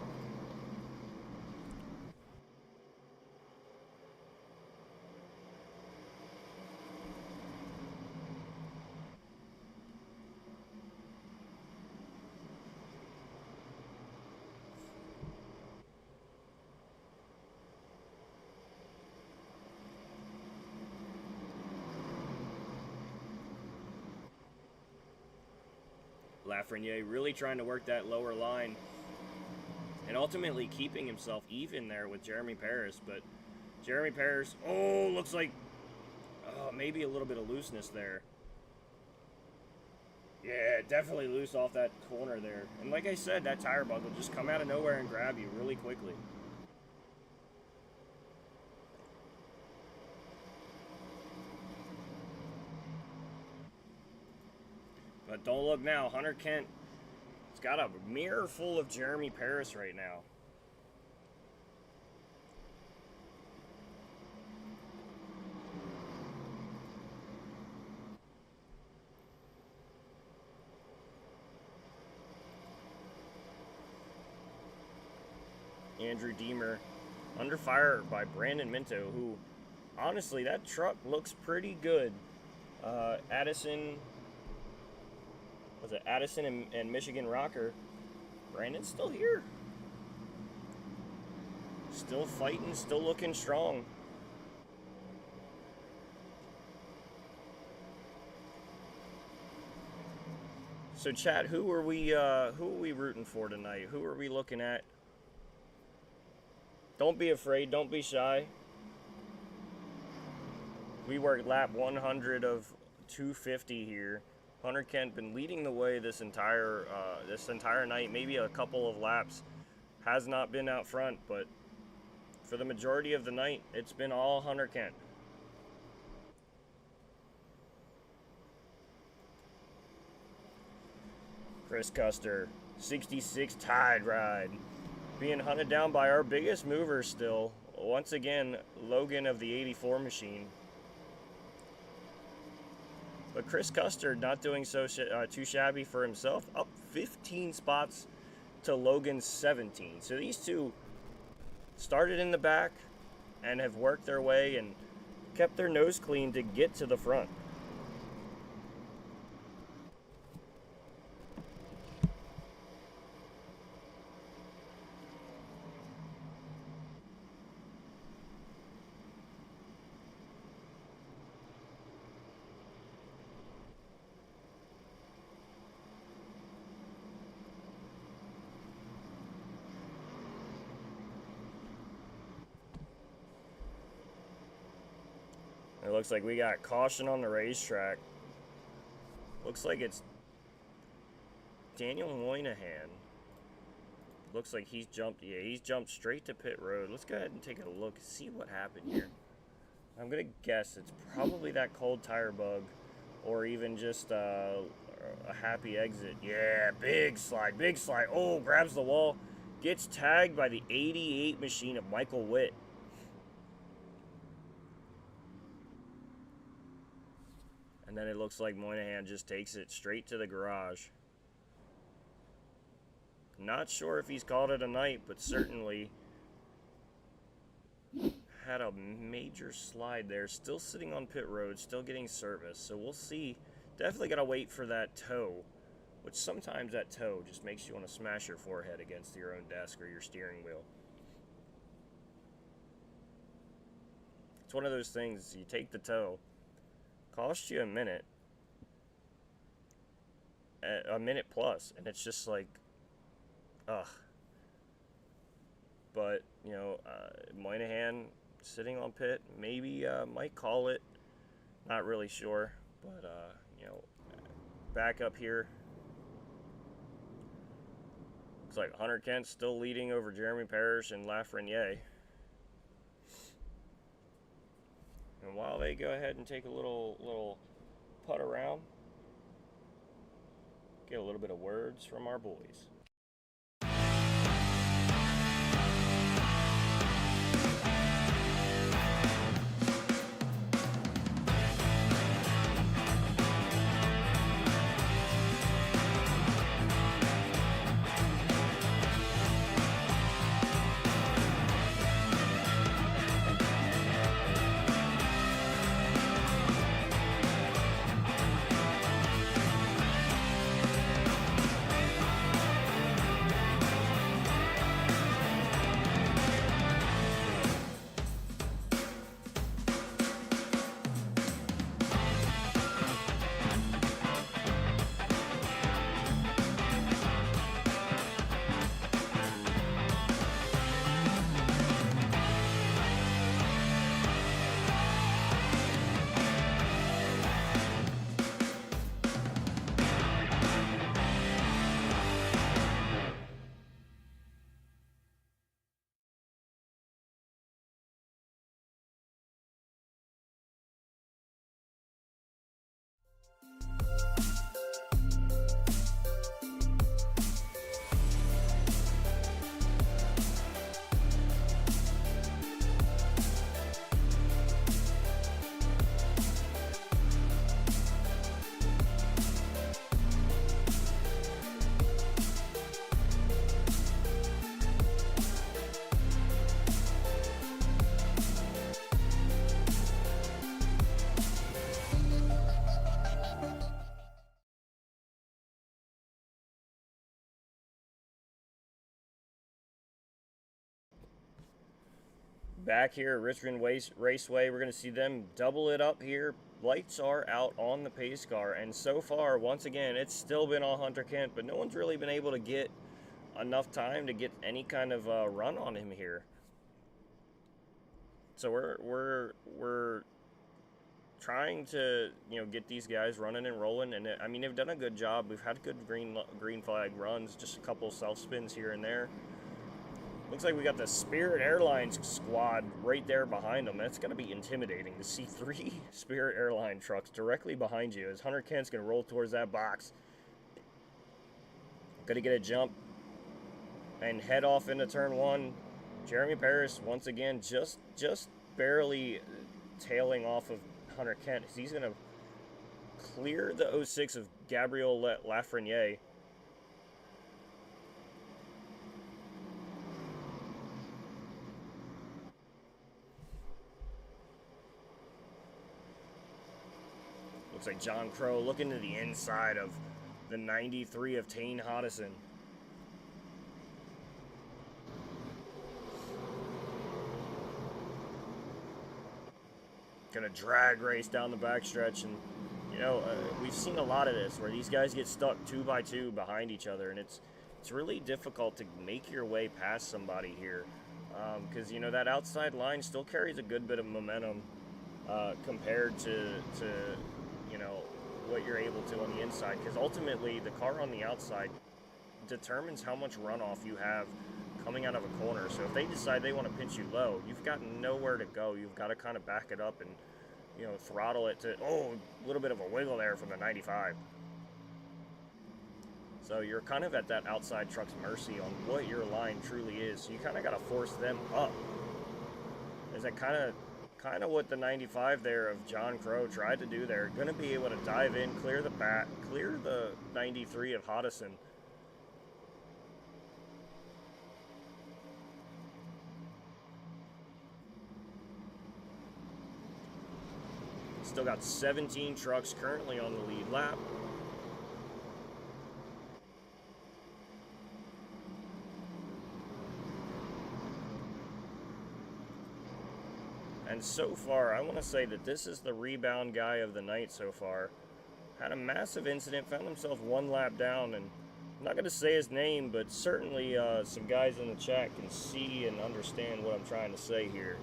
Lafreniere really trying to work that lower line and ultimately keeping himself even there with Jeremy Parrish. But Jeremy Parrish, looks like maybe a little bit of looseness there. Yeah, definitely loose off that corner there. And like I said, that tire bug will just come out of nowhere and grab you really quickly. But don't look now. Hunter Kent has got a mirror full of Jeremy Parrish right now. Andrew Deemer. Under fire by Brandon Minto, who, honestly, that truck looks pretty good. Addison and Michigan Rocker. Brandon's still here. Still fighting, still looking strong. So chat, who are we rooting for tonight? Who are we looking at? Don't be afraid, don't be shy. We worked lap 100 of 250 here. Hunter Kent been leading the way this entire night. Maybe a couple of laps has not been out front, but for the majority of the night, it's been all Hunter Kent. Chris Custer, 66 Tide Ride, being hunted down by our biggest mover still. Once again, Logan of the 84 machine. But Chris Custer not doing so too shabby for himself, up 15 spots to Logan's 17. So these two started in the back and have worked their way and kept their nose clean to get to the front. It looks like we got caution on the racetrack. Looks like it's Daniel Moynihan. Looks like he's jumped. Yeah, he's jumped straight to pit road. Let's go ahead and take a look, see what happened here. I'm gonna guess it's probably that cold tire bug, or even just a happy exit. Yeah, big slide, big slide. Oh, grabs the wall, gets tagged by the 88 machine of Michael Witt. And then it looks like Moynihan just takes it straight to the garage. Not sure if he's called it a night, but certainly had a major slide there. Still sitting on pit road, still getting service. So we'll see. Definitely got to wait for that toe, which sometimes that toe just makes you want to smash your forehead against your own desk or your steering wheel. It's one of those things, you take the toe, cost you a minute plus, and it's just like, ugh. But, you know, Moynihan sitting on pit, maybe might call it, not really sure, but, you know, back up here. Looks like Hunter Kent still leading over Jeremy Parrish and Lafreniere. And while they go ahead and take a little putt around, get a little bit of words from our boys. back here at Richmond Raceway. We're going to see them double it up here. Lights are out on the pace car, and so far, once again, it's still been all Hunter Kent, but no one's really been able to get enough time to get any kind of run on him here. So we're trying to, you know, get these guys running and rolling, and I mean, they've done a good job. We've had good green flag runs, just a couple self spins here and there. Looks like we got the Spirit Airlines squad right there behind them. That's going to be intimidating to see 3 Spirit Airline trucks directly behind you as Hunter Kent's going to roll towards that box. Going to get a jump and head off into turn 1. Jeremy Paris, once again, just barely tailing off of Hunter Kent. He's going to clear the 06 of Gabriel Lafreniere. Looks like John Crow looking to the inside of the 93 of Tane Hodison. Gonna drag race down the backstretch, and you know, we've seen a lot of this where these guys get stuck 2 by 2 behind each other, and it's really difficult to make your way past somebody here, because you know that outside line still carries a good bit of momentum compared to you know what you're able to on the inside, because ultimately the car on the outside determines how much runoff you have coming out of a corner. So if they decide they want to pinch you low, you've got nowhere to go. You've got to kind of back it up and, you know, throttle it to, oh, a little bit of a wiggle there from the 95. So you're kind of at that outside truck's mercy on what your line truly is. So you kind of got to force them up. Is that kind of what the 95 there of John Crow tried to do there? Going to be able to dive in, clear the 93 of Hodison. Still got 17 trucks currently on the lead lap. And so far, I want to say that this is the rebound guy of the night so far. Had a massive incident, found himself 1 lap down, and I'm not going to say his name, but certainly some guys in the chat can see and understand what I'm trying to say here.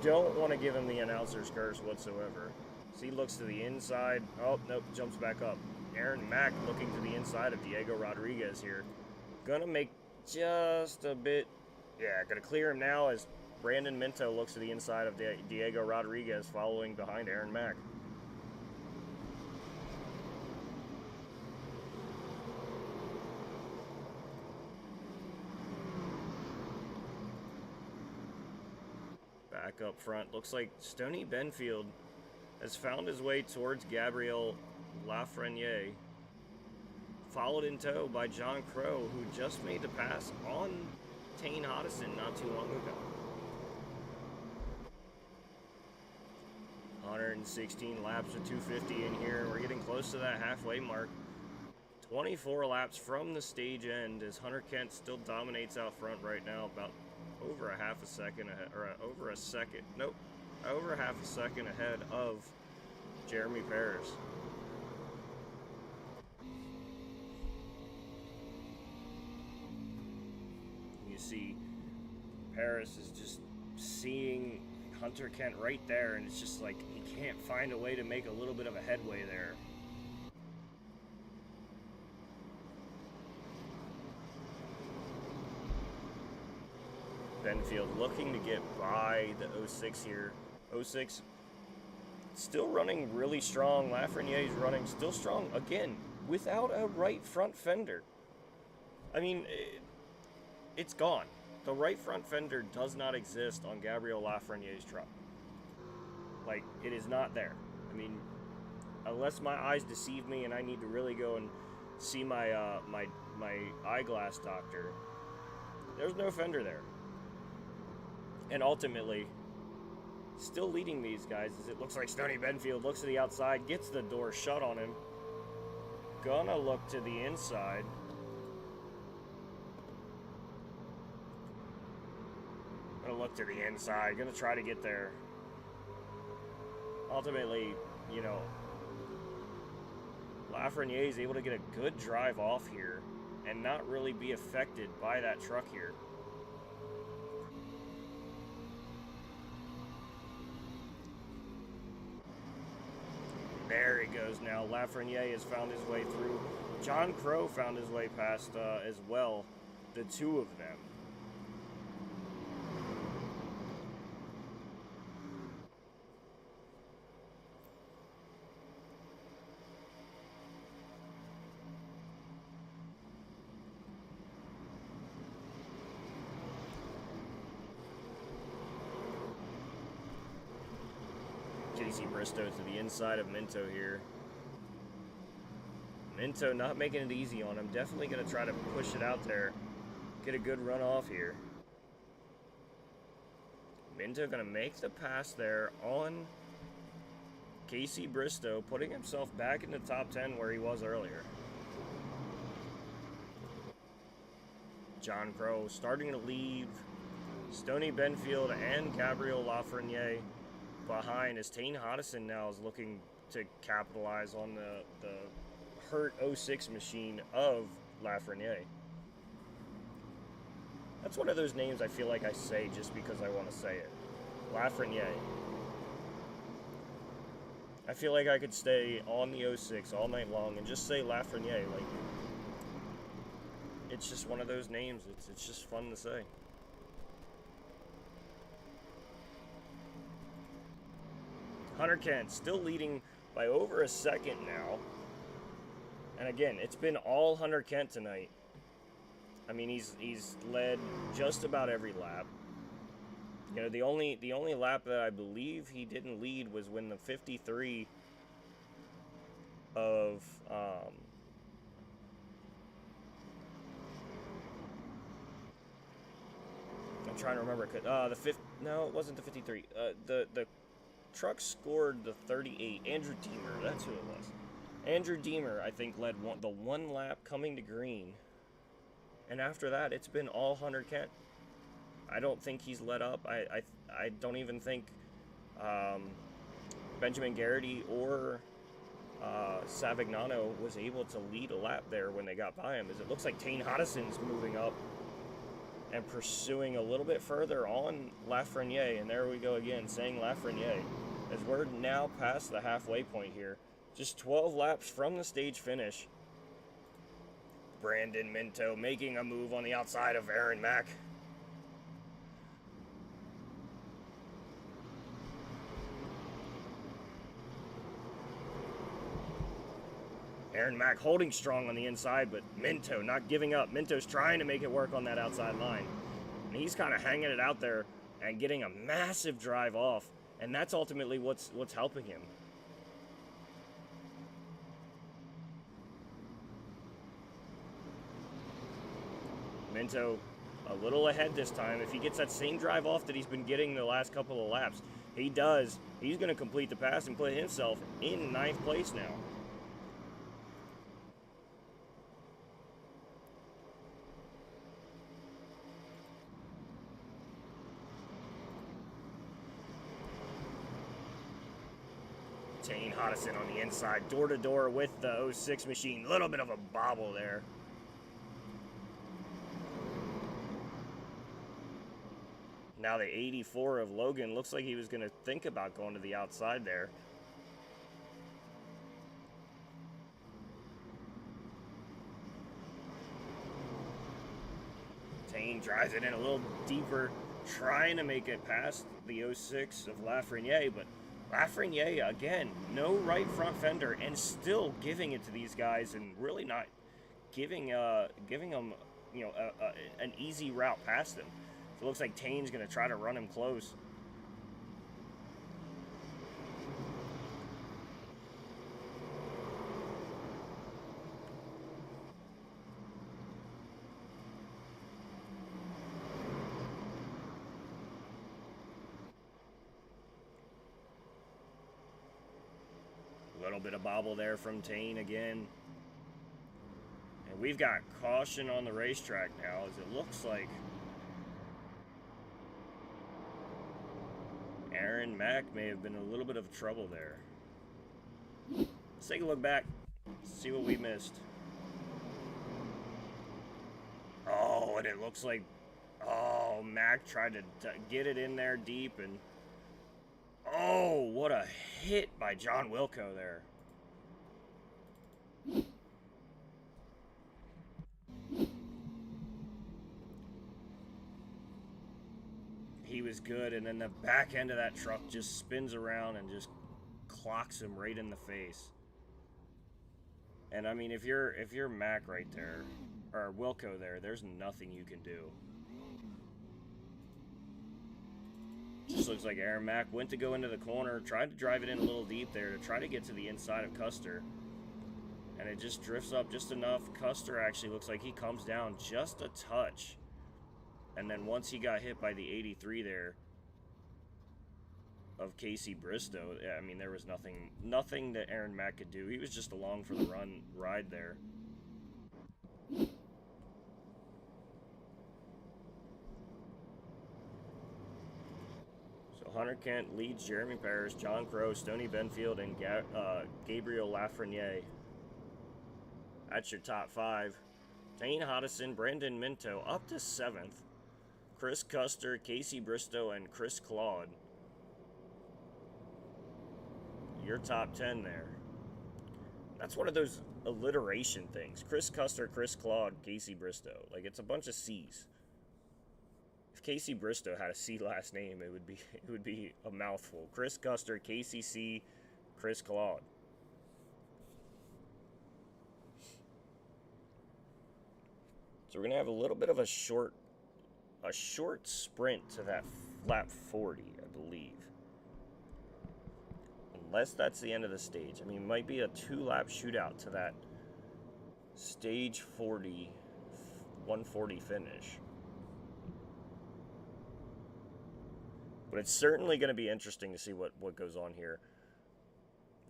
Don't want to give him the announcer's curse whatsoever. So he looks to the inside. Oh, nope, jumps back up. Aaron Mack looking to the inside of Diego Rodriguez here. Gonna make just a bit. Yeah, gonna clear him now as Brandon Minto looks to the inside of Diego Rodriguez, following behind Aaron Mack. Back up front, looks like Stoney Benfield has found his way towards Gabriel Lafreniere, followed in tow by John Crow, who just made the pass on Tane Hodison not too long ago. 116 laps of 250 in here. We're getting close to that halfway mark. 24 laps from the stage end as Hunter Kent still dominates out front right now, about over a half a second ahead, or over a second. Nope. Over half a second ahead of Jeremy Paris. You see Paris is just seeing Hunter Kent right there, and it's just like he can't find a way to make a little bit of a headway there. Benfield looking to get by the 06 here. 06 still running really strong. Lafreniere's running still strong, again, without a right front fender. I mean, it's gone. The right front fender does not exist on Gabriel Lafreniere's truck. Like, it is not there. I mean, unless my eyes deceive me and I need to really go and see my my eyeglass doctor, there's no fender there. And ultimately, still leading these guys as it looks like Stoney Benfield looks to the outside, gets the door shut on him. Gonna look to the inside. Gonna look to the inside. Gonna try to get there. Ultimately, you know, Lafreniere is able to get a good drive off here and not really be affected by that truck here. There he goes now. Lafreniere has found his way through. John Crow found his way past as well. The two of them. JC Bristow to the inside of Minto here. Minto not making it easy on him. Definitely going to try to push it out there. Get a good run off here. Minto going to make the pass there on Casey Bristow, putting himself back in the top 10 where he was earlier. John Crow starting to leave Stoney Benfield and Gabriel Lafreniere behind, as Tane Hodgson now is looking to capitalize on the hurt 06 machine of Lafreniere. That's one of those names I feel like I say just because I want to say it. Lafreniere. I feel like I could stay on the 06 all night long and just say Lafreniere. Like, it's just one of those names. It's just fun to say. Hunter Kent still leading by over a second now. And again, it's been all Hunter Kent tonight. I mean, he's led just about every lap. You know, the only lap that I believe he didn't lead was when the 53 of I'm trying to remember. No, it wasn't the 53. The truck scored the 38. Andrew Deemer, that's who it was. Andrew Deemer, I think, led the one lap coming to green. And after that, it's been all Hunter Kent. I don't think he's let up. I don't even think Benjamin Garrity or Savignano was able to lead a lap there when they got by him, as it looks like Tane Hodgson's moving up and pursuing a little bit further on Lafreniere. And there we go again, saying Lafreniere, as we're now past the halfway point here. Just 12 laps from the stage finish. Brandon Minto making a move on the outside of Aaron Mack. Aaron Mack holding strong on the inside, but Minto not giving up. Minto's trying to make it work on that outside line. And he's kind of hanging it out there and getting a massive drive off. And that's ultimately what's helping him. Minto a little ahead this time. If he gets that same drive off that he's been getting the last couple of laps, he does. He's going to complete the pass and put himself in 9th place now. Tane Hodgson on the inside, door to door with the 06 machine. A little bit of a bobble there. Now the 84 of Logan looks like he was going to think about going to the outside there. Tane drives it in a little deeper, trying to make it past the 06 of Lafreniere, but Lafreniere, again, no right front fender, and still giving it to these guys and really not giving them, you know, an easy route past them. So it looks like Tane's going to try to run him close. A little bit of bobble there from Tane again. And we've got caution on the racetrack now, as it looks like Aaron Mack may have been a little bit of trouble there. Let's take a look back, see what we missed. Oh, and it looks like, oh, Mack tried to get it in there deep, and oh, what a hit by John Wilco there. He was good, and then the back end of that truck just spins around and just clocks him right in the face. And I mean, if you're Mack right there, or Wilco there, there's nothing you can do. Just looks like Aaron Mack went to go into the corner, tried to drive it in a little deep there to try to get to the inside of Custer. And it just drifts up just enough. Custer actually looks like he comes down just a touch. And then once he got hit by the 83 there of Casey Bristow, I mean, there was nothing that Aaron Mack could do. He was just along for the ride there. So Hunter Kent leads Jeremy Paris, John Crow, Stoney Benfield, and Gabriel Lafreniere. That's your top 5. Tane Hodison, Brandon Minto up to 7th. Chris Custer, Casey Bristow, and Chris Claude. Your top 10 there. That's one of those alliteration things. Chris Custer, Chris Claude, Casey Bristow. Like, it's a bunch of C's. If Casey Bristow had a C last name, it would be a mouthful. Chris Custer, Casey C, Chris Claude. So we're gonna have a little bit of a short sprint to that lap 40, I believe. Unless that's the end of the stage. I mean, it might be a 2-lap shootout to that stage 40, 140 finish. But it's certainly going to be interesting to see what goes on here.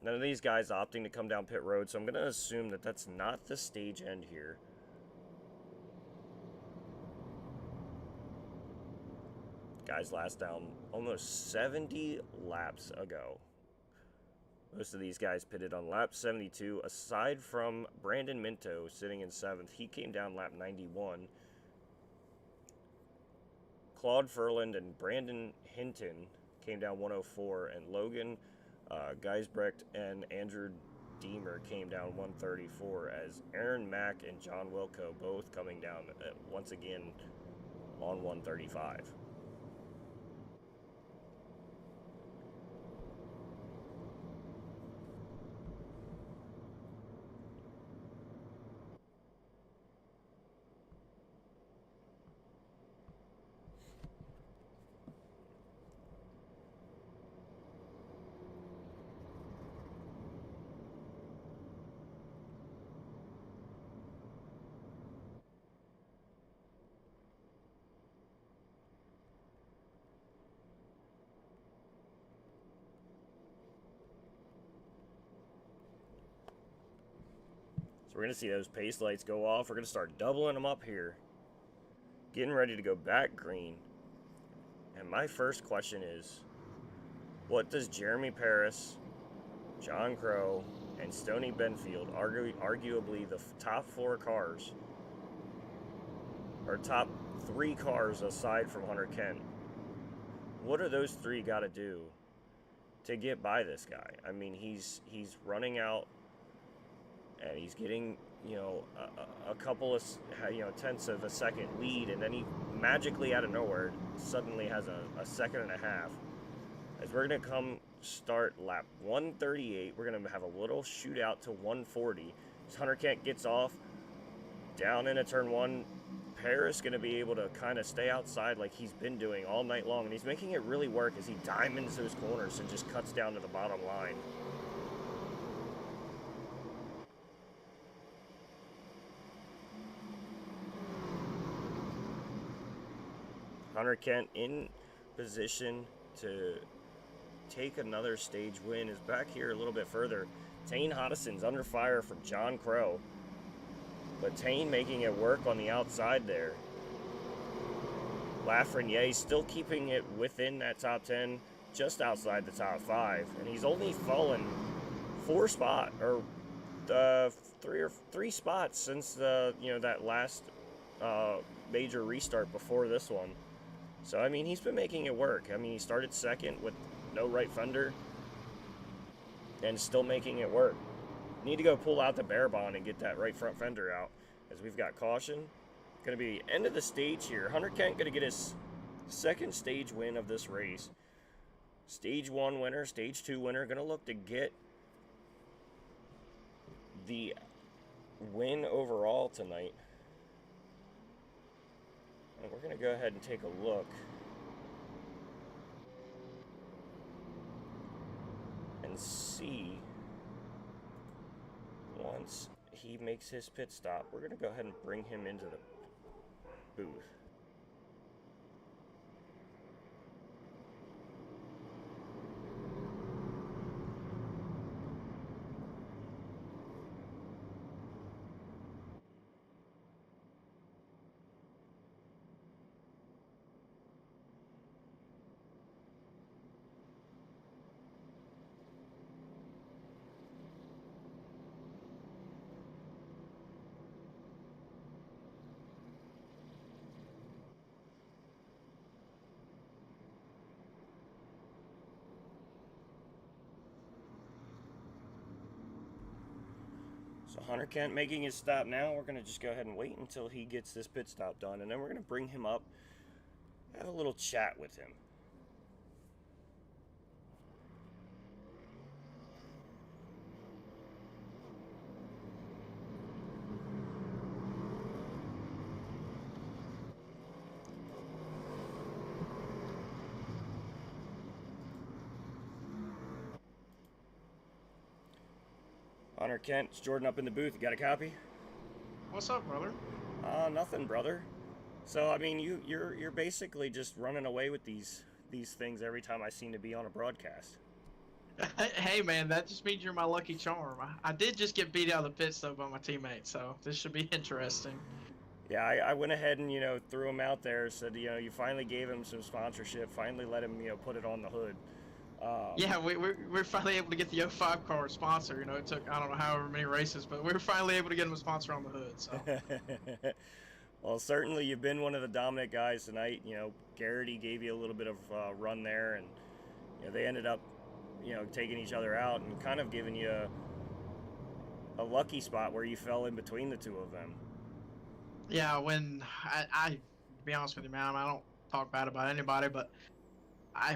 None of these guys opting to come down pit road, so I'm going to assume that that's not the stage end here. Guys last down almost 70 laps ago. Most of these guys pitted on lap 72. Aside from Brandon Minto sitting in 7th, he came down lap 91. Claude Furland and Brandon Hinton came down 104, and Logan Geisbrecht and Andrew Deemer came down 134, as Aaron Mack and John Wilco both coming down once again on 135. So we're going to see those pace lights go off. We're going to start doubling them up here. Getting ready to go back green. And my first question is, what does Jeremy Paris, John Crow, and Stoney Benfield, arguably the top 4 cars, or top 3 cars aside from Hunter Kent, what do those 3 got to do to get by this guy? I mean, he's running out, and he's getting, you know, a couple of, tenths of a second lead, and then he magically out of nowhere suddenly has a second and a half. As we're going to come start lap 138, we're going to have a little shootout to 140. As Hunter Kent gets off down into turn 1, Paris going to be able to kind of stay outside like he's been doing all night long, and he's making it really work as he diamonds those corners and just cuts down to the bottom line. Hunter Kent in position to take another stage win is back here a little bit further. Tane Hodison's under fire from John Crow, but Tane making it work on the outside there. Lafreniere still keeping it within that top 10. just outside the top 5, and he's only fallen 3 spots since that last major restart before this one. So I mean, he's been making it work. I mean, he started second with no right fender and still making it work. Need to go pull out the bare bond and get that right front fender out, as we've got caution. Going to be end of the stage here. Hunter Kent going to get his second stage win of this race. Stage 1 winner, Stage 2 winner. Going to look to get the win overall tonight. And we're going to go ahead and take a look and see, once he makes his pit stop, we're going to go ahead and bring him into the booth. So Hunter Kent making his stop now. We're going to just go ahead and wait until he gets this pit stop done, and then we're going to bring him up, have a little chat with him. Hunter Kent, it's Jordan up in the booth. You got a copy? What's up, brother? Nothing, brother. So I mean, you're basically just running away with these things every time I seem to be on a broadcast. Hey, man, that just means you're my lucky charm. I did just get beat out of the pits, though, by my teammate, so this should be interesting. Yeah, I went ahead and, threw him out there, said, you finally gave him some sponsorship, finally let him, put it on the hood. Yeah, we're finally able to get the 05 car sponsor. It took, I don't know, however many races, but we were finally able to get him a sponsor on the hood, so. Well, certainly you've been one of the dominant guys tonight. Garrity gave you a little bit of run there, and they ended up, taking each other out and kind of giving you a lucky spot where you fell in between the two of them. Yeah, when I to be honest with you, man, I don't talk bad about anybody, but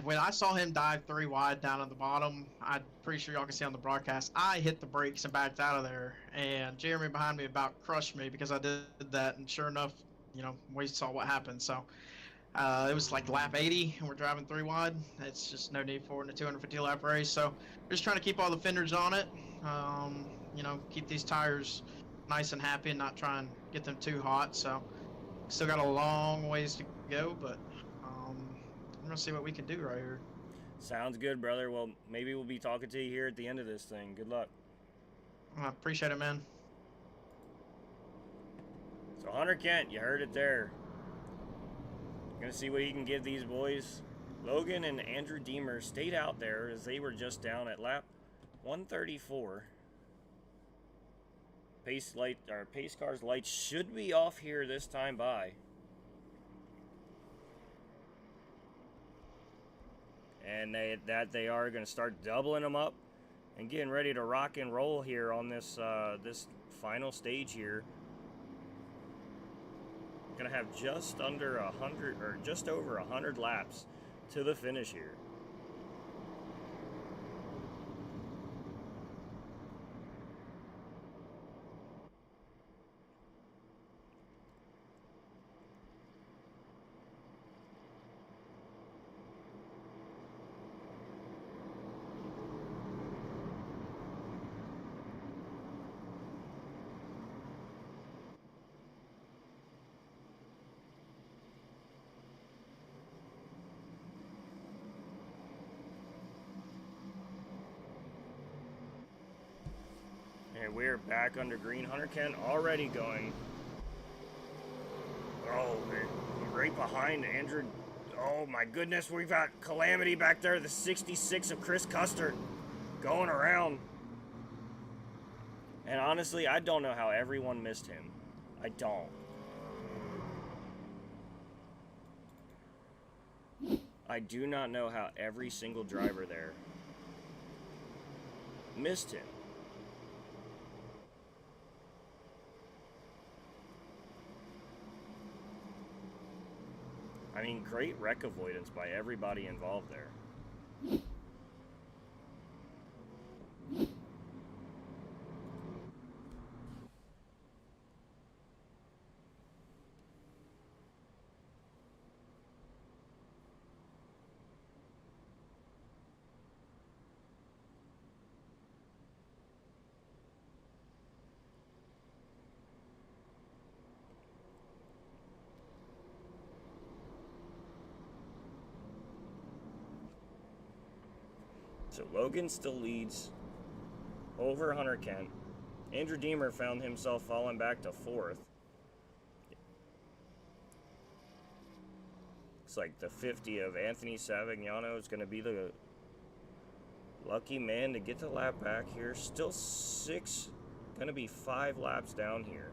when I saw him dive 3 wide down at the bottom, I'm pretty sure y'all can see on the broadcast, I hit the brakes and backed out of there, and Jeremy behind me about crushed me because I did that, and sure enough, we saw what happened. So it was like lap 80, and we're driving 3 wide. It's just no need for it in a 250 lap race. So we're just trying to keep all the fenders on it, keep these tires nice and happy and not try and get them too hot. So still got a long ways to go, but I'm gonna see what we can do right here. Sounds good, brother. Well, maybe we'll be talking to you here at the end of this thing. Good luck. I appreciate it, man. So Hunter Kent, you heard it there. Gonna see what he can give these boys. Logan and Andrew Deemer stayed out there as they were just down at lap 134. Pace car's lights should be off here this time by. And they are going to start doubling them up and getting ready to rock and roll here on this this final stage here. Going to have just under 100 or just over 100 laps to the finish here. And we're back under green. Hunter Kent already going. Oh, man. Right behind Andrew Oh my goodness, we've got Calamity back there, the 66 of Chris Custard going around. And honestly, I don't know how everyone missed him. I don't. I do not know how every single driver there missed him. I mean, great wreck avoidance by everybody involved there. So Logan still leads over Hunter Kent. Andrew Deemer found himself falling back to 4th. Looks like the 50 of Anthony Savignano is going to be the lucky man to get the lap back here. Still 6, going to be 5 laps down here.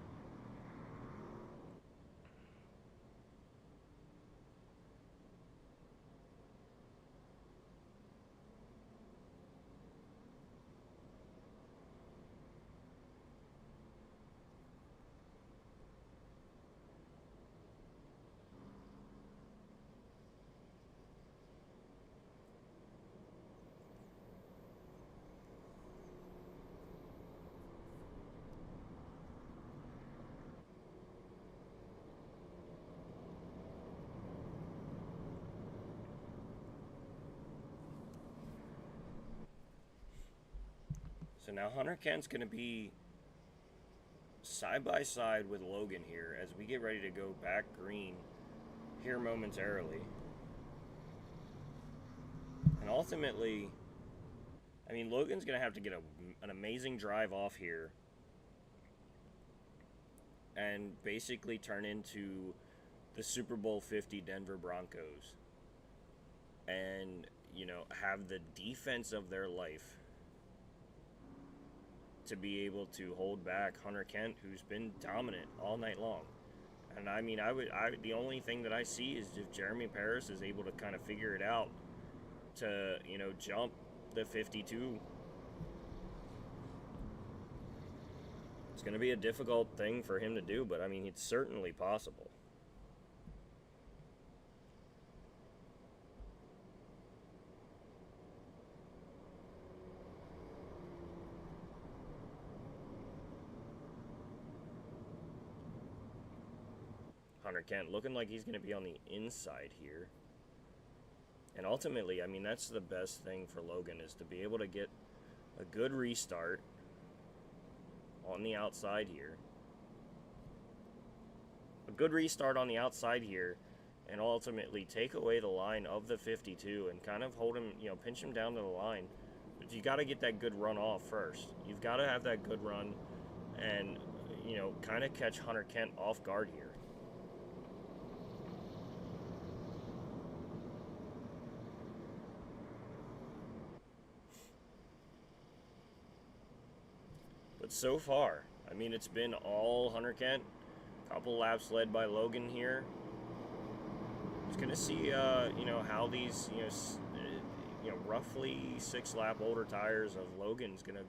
So now Hunter Kent's going to be side by side with Logan here as we get ready to go back green here momentarily. And ultimately, I mean, Logan's going to have to get an amazing drive off here and basically turn into the Super Bowl 50 Denver Broncos and, you know, have the defense of their life to be able to hold back Hunter Kent, who's been dominant all night long. And I mean, the only thing that I see is if Jeremy Paris is able to kind of figure it out to, you know, jump the 52. It's going to be a difficult thing for him to do, but I mean, it's certainly possible. Hunter Kent looking like he's going to be on the inside here. And ultimately, I mean, that's the best thing for Logan, is to be able to get a good restart on the outside here. A good restart on the outside here, and ultimately take away the line of the 52 and kind of hold him, you know, pinch him down to the line. But you got to get that good run off first. You've got to have that good run and, you know, kind of catch Hunter Kent off guard here. But so far, I mean, it's been all Hunter Kent. Couple laps led by Logan here. Just gonna see, you know, how these, you know, roughly 6-lap older tires of Logan's gonna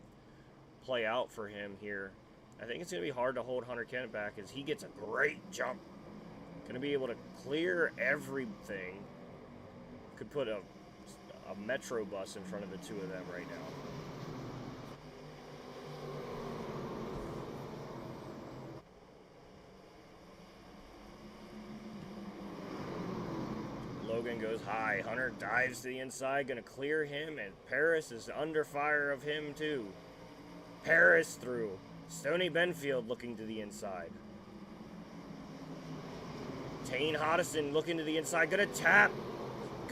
play out for him here. I think it's gonna be hard to hold Hunter Kent back as he gets a great jump. Gonna be able to clear everything. Could put a Metro bus in front of the two of them right now. Logan goes high. Hunter dives to the inside, gonna clear him, and Paris is under fire of him too. Paris through. Stoney Benfield looking to the inside. Tane Hodison looking to the inside, gonna tap.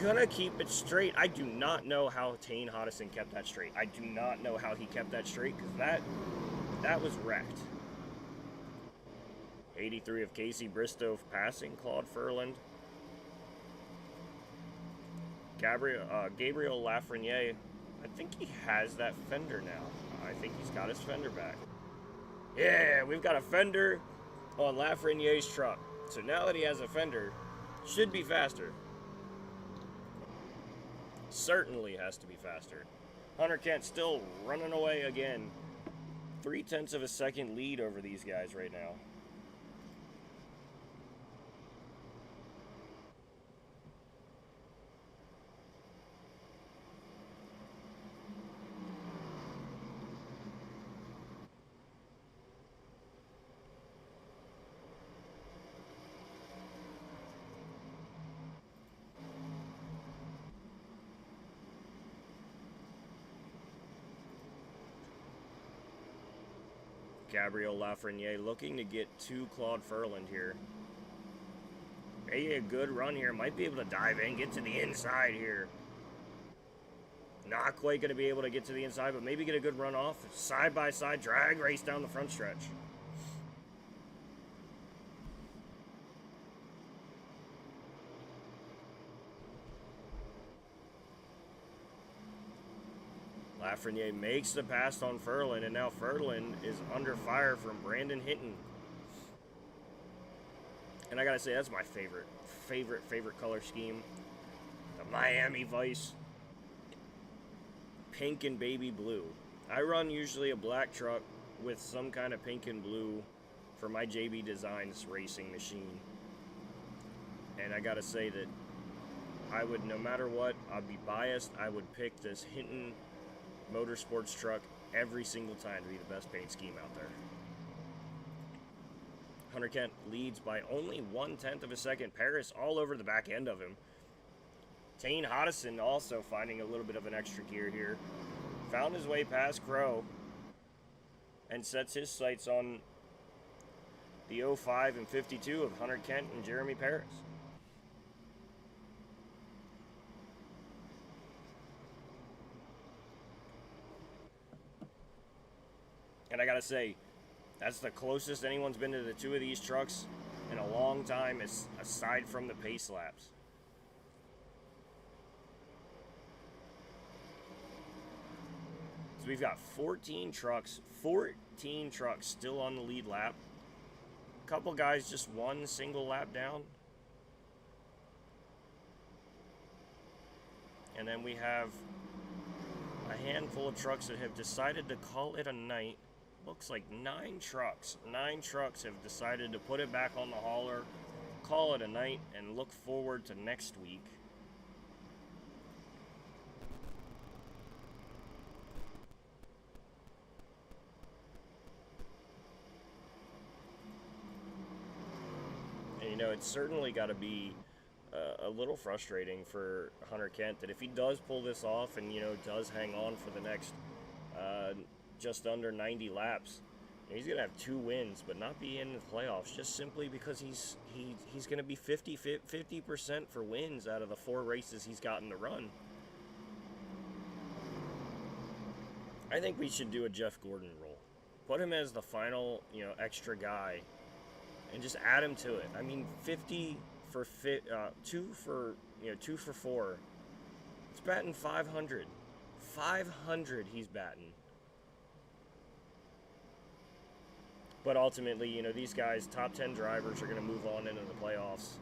Gonna keep it straight. I do not know how Tane Hodison kept that straight. I do not know how he kept that straight, because that was wrecked. 83 of Casey Bristow passing Claude Furland. Gabriel Lafreniere, I think he has that fender now. I think he's got his fender back. Yeah, we've got a fender on Lafreniere's truck. So now that he has a fender, should be faster. Certainly has to be faster. Hunter Kent still running away again. 0.3 of a second lead over these guys right now. Gabriel Lafreniere looking to get to Claude Furland here. Maybe a good run here. Might be able to dive in, get to the inside here. Not quite going to be able to get to the inside, but maybe get a good run off. Side-by-side drag race down the front stretch. Lafreniere makes the pass on Furlan, and now Furlan is under fire from Brandon Hinton. And I gotta say, that's my favorite color scheme. The Miami Vice. Pink and baby blue. I run usually a black truck with some kind of pink and blue for my JB Designs racing machine. And I gotta say that I would, no matter what, I'd be biased, I would pick this Hinton Motorsports truck every single time to be the best paint scheme out there. Hunter Kent leads by only 0.1 of a second. Paris all over the back end of him. Tane Hodison also finding a little bit of an extra gear here. Found his way past Crow and sets his sights on the 05 and 52 of Hunter Kent and Jeremy Paris. And I gotta say, that's the closest anyone's been to the two of these trucks in a long time, aside from the pace laps. So we've got 14 trucks still on the lead lap. A couple guys just one single lap down. And then we have a handful of trucks that have decided to call it a night. Looks like 9 trucks. 9 trucks have decided to put it back on the hauler, call it a night, and look forward to next week. And you know, it's certainly got to be a little frustrating for Hunter Kent that if he does pull this off and, you know, does hang on for the next just under 90 laps, he's gonna have 2 wins but not be in the playoffs, just simply because he's gonna be 50% for wins out of the 4 races he's gotten to run. I think we should do a Jeff Gordon rule. Put him as the final, you know, extra guy and just add him to it. I mean, 50 for 2 for 4. It's batting 500. 500 he's batting. But ultimately, you know, these guys, top 10 drivers, are going to move on into the playoffs.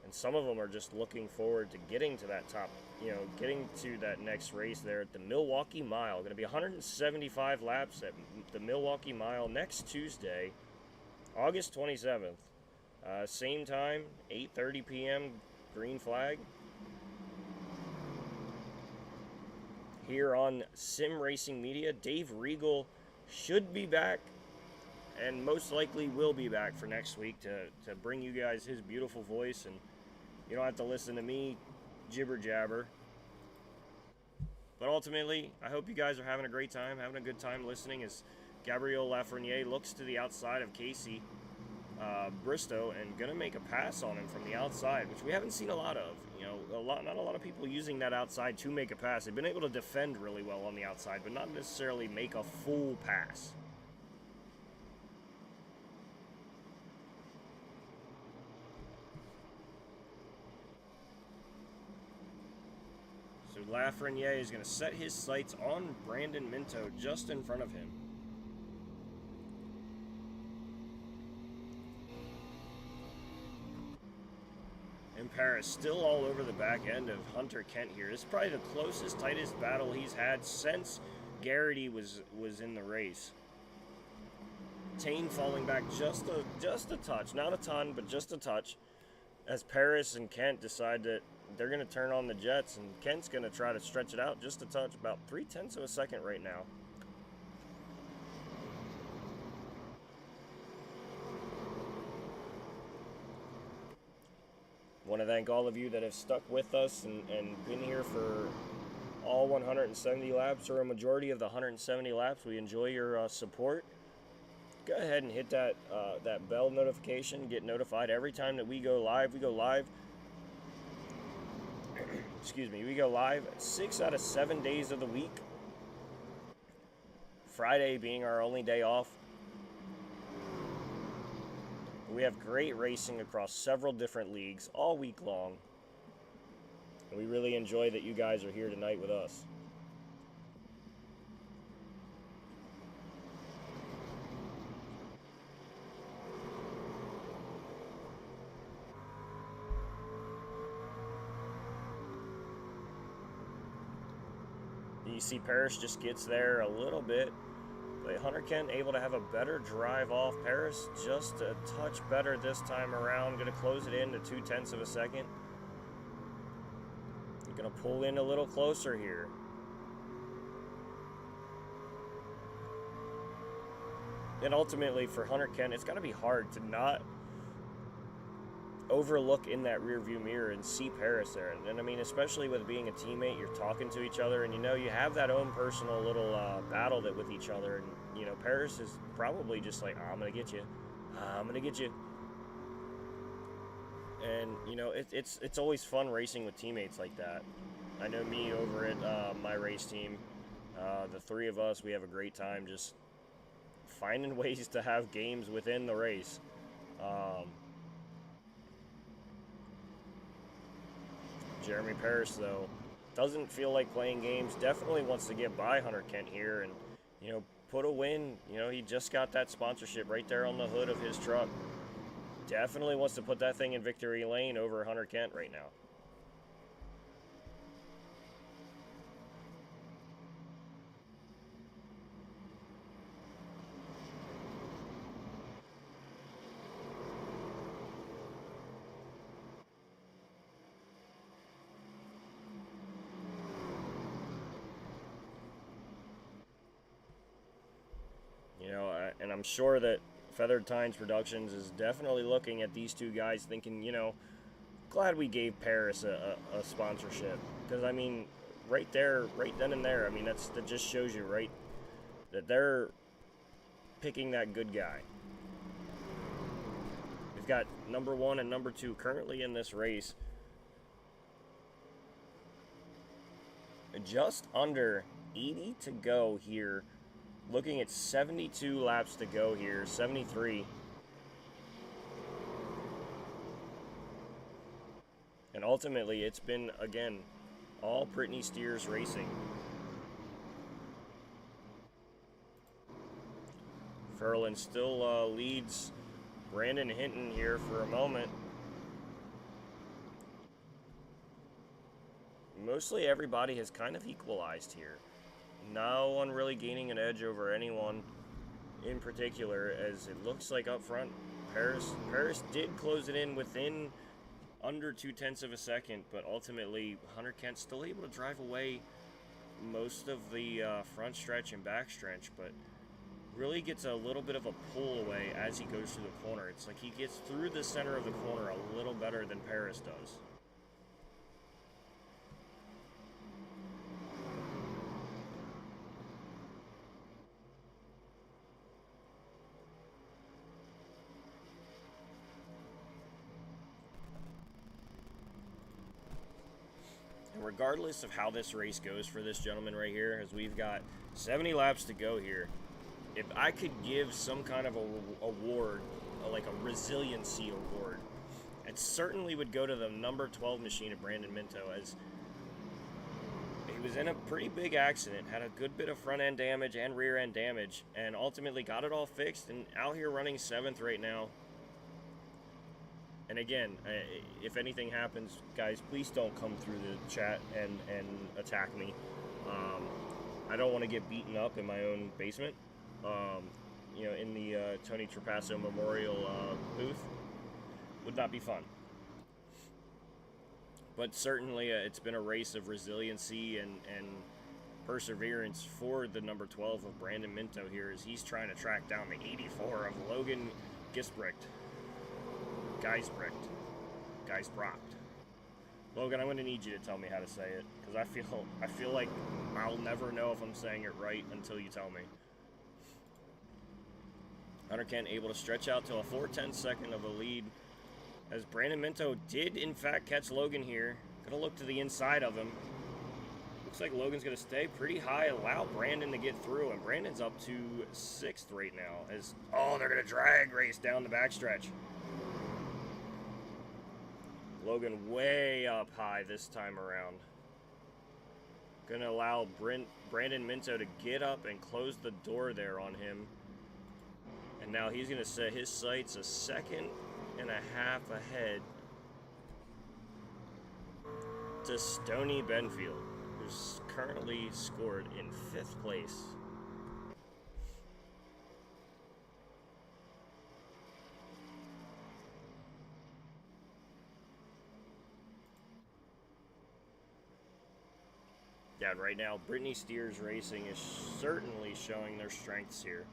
And some of them are just looking forward to getting to that top, you know, getting to that next race there at the Milwaukee Mile. Going to be 175 laps at the Milwaukee Mile next Tuesday, August 27th. Same time, 8:30 p.m., green flag. Here on Sim Racing Media, Dave Regal should be back and most likely will be back for next week to bring you guys his beautiful voice, and you don't have to listen to me jibber jabber. But ultimately, I hope you guys are having a great time, having a good time listening as Gabriel Lafreniere looks to the outside of Casey Bristow and gonna make a pass on him from the outside, which we haven't seen a lot of. You know, not a lot of people using that outside to make a pass. They've been able to defend really well on the outside, but not necessarily make a full pass. Lafreniere is going to set his sights on Brandon Minto just in front of him. And Paris still all over the back end of Hunter Kent here. This is probably the closest, tightest battle he's had since Garrity was in the race. Tane falling back just a touch, not a ton, but just a touch, as Paris and Kent decide that they're going to turn on the jets, and Kent's going to try to stretch it out just a touch, about 0.3 of a second right now. Want to thank all of you that have stuck with us and been here for all 170 laps, or a majority of the 170 laps. We enjoy your support. Go ahead and hit that that bell notification. Get notified every time that we go live. We go live. Excuse me. We go live 6 out of 7 days of the week. Friday being our only day off. We have great racing across several different leagues all week long. And we really enjoy that you guys are here tonight with us. You see Parrish just gets there a little bit. But Hunter Kent able to have a better drive off. Paris just a touch better this time around. Going to close it in to 0.2 of a second. Going to pull in a little closer here. And ultimately for Hunter Kent, it's got to be hard to not overlook in that rear view mirror and see Paris there. And I mean, especially with being a teammate, you're talking to each other, and you know you have that own personal little battle that with each other. And you know, Paris is probably just like, oh, I'm gonna get you, I'm gonna get you. And you know, it's always fun racing with teammates like that. I know me over at my race team, the three of us, we have a great time just finding ways to have games within the race. Jeremy Paris, though, doesn't feel like playing games. Definitely wants to get by Hunter Kent here and, you know, put a win. You know, he just got that sponsorship right there on the hood of his truck. Definitely wants to put that thing in victory lane over Hunter Kent right now. You know, and I'm sure that Feathered Tines Productions is definitely looking at these two guys thinking, you know, glad we gave Paris a sponsorship. Because, I mean, right there, right then and there, I mean, that just shows you, right, that they're picking that good guy. We've got number 1 and number 2 currently in this race. Just under 80 to go here. Looking at 72 laps to go here, 73. And ultimately, it's been, again, all Brittany Steers racing. Furlan still leads Brandon Hinton here for a moment. Mostly everybody has kind of equalized here. No one really gaining an edge over anyone in particular, as it looks like up front, Paris did close it in within under 0.2 of a second, but ultimately Hunter Kent still able to drive away most of the front stretch and back stretch, but really gets a little bit of a pull away as he goes through the corner. It's like he gets through the center of the corner a little better than Paris does. Regardless of how this race goes for this gentleman right here, as we've got 70 laps to go here, if I could give some kind of a award, like a resiliency award, it certainly would go to the number 12 machine of Brandon Minto, as was in a pretty big accident, had a good bit of front end damage and rear end damage, and ultimately got it all fixed and out here running 7th right now. And again, if anything happens, guys, please don't come through the chat and attack me. I don't want to get beaten up in my own basement, you know, in the Tony Trapasso Memorial booth. Would not be fun. But certainly it's been a race of resiliency and perseverance for the number 12 of Brandon Minto here as he's trying to track down the 84 of Logan Geisbrecht. Logan, I'm going to need you to tell me how to say it, because I feel like I'll never know if I'm saying it right until you tell me. Hunter Kent able to stretch out to a 4/10 of a lead, as Brandon Minto did in fact catch Logan here. Gonna look to the inside of him. Looks like Logan's gonna stay pretty high, allow Brandon to get through, and Brandon's up to 6th right now. As they're gonna drag race down the backstretch. Logan way up high this time around. Gonna allow Brandon Minto to get up and close the door there on him. And now he's gonna set his sights a 1.5 seconds ahead to Stoney Benfield, who's currently scored in 5th place. Yeah, and right now, Brittany Steers Racing is certainly showing their strengths here.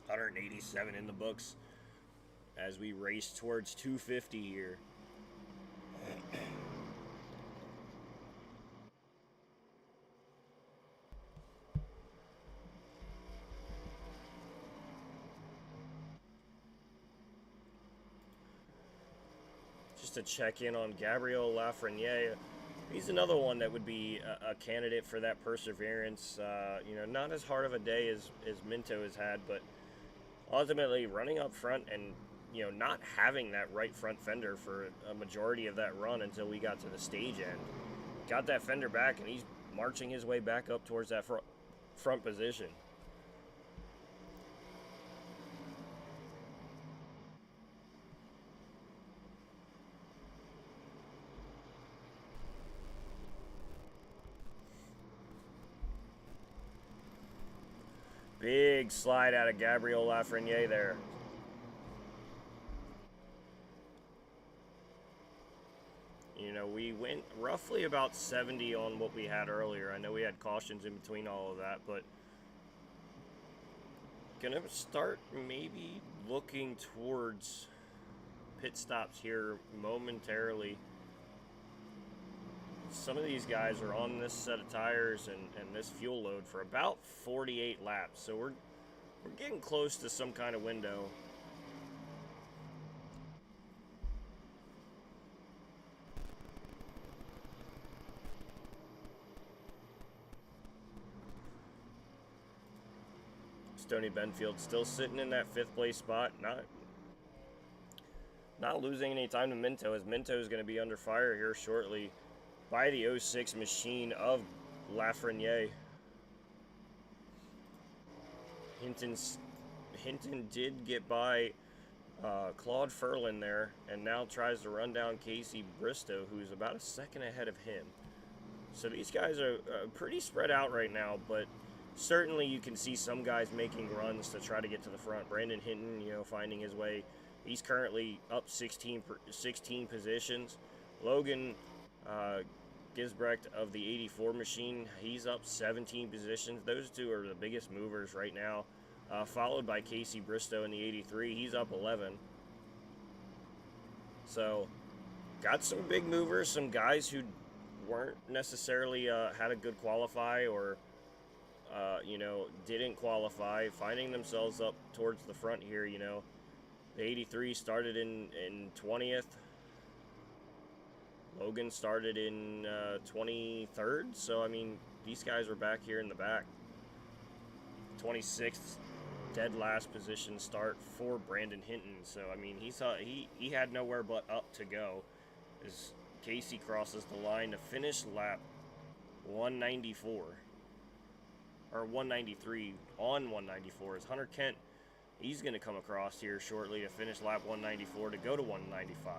$187 in the books as we race towards 250 here. Just to check in on Gabriel Lafreniere. He's another one that would be a candidate for that perseverance. You know, not as hard of a day as Minto has had, but ultimately running up front and, you know, not having that right front fender for a majority of that run until we got to the stage end. Got that fender back, and he's marching his way back up towards that front position. Big slide out of Gabriel Lafreniere there. You know, we went roughly about 70 on what we had earlier. I know we had cautions in between all of that, but gonna start maybe looking towards pit stops here momentarily. Some of these guys are on this set of tires and this fuel load for about 48 laps, so we're getting close to some kind of window. Stoney Benfield still sitting in that 5th place spot, not losing any time to Minto, as Minto is going to be under fire here shortly by the 06 machine of Lafreniere. Hinton did get by Claude Furlan there, and now tries to run down Casey Bristow, who's about a 2nd ahead of him. So these guys are pretty spread out right now, but certainly you can see some guys making runs to try to get to the front. Brandon Hinton, you know, finding his way. He's currently up 16 positions. Logan Geisbrecht of the 84 machine, he's up 17 positions. Those two are the biggest movers right now, followed by Casey Bristow in the 83. He's up 11. So got some big movers, some guys who weren't necessarily had a good qualify or you know, didn't qualify, finding themselves up towards the front here. You know, the 83 started in 20th. Logan started in 23rd, so I mean, these guys are back here in the back. 26th, dead last position start for Brandon Hinton. So I mean, he had nowhere but up to go as Casey crosses the line to finish lap 194 or 193 on 194 as Hunter Kent, he's going to come across here shortly to finish lap 194 to go to 195.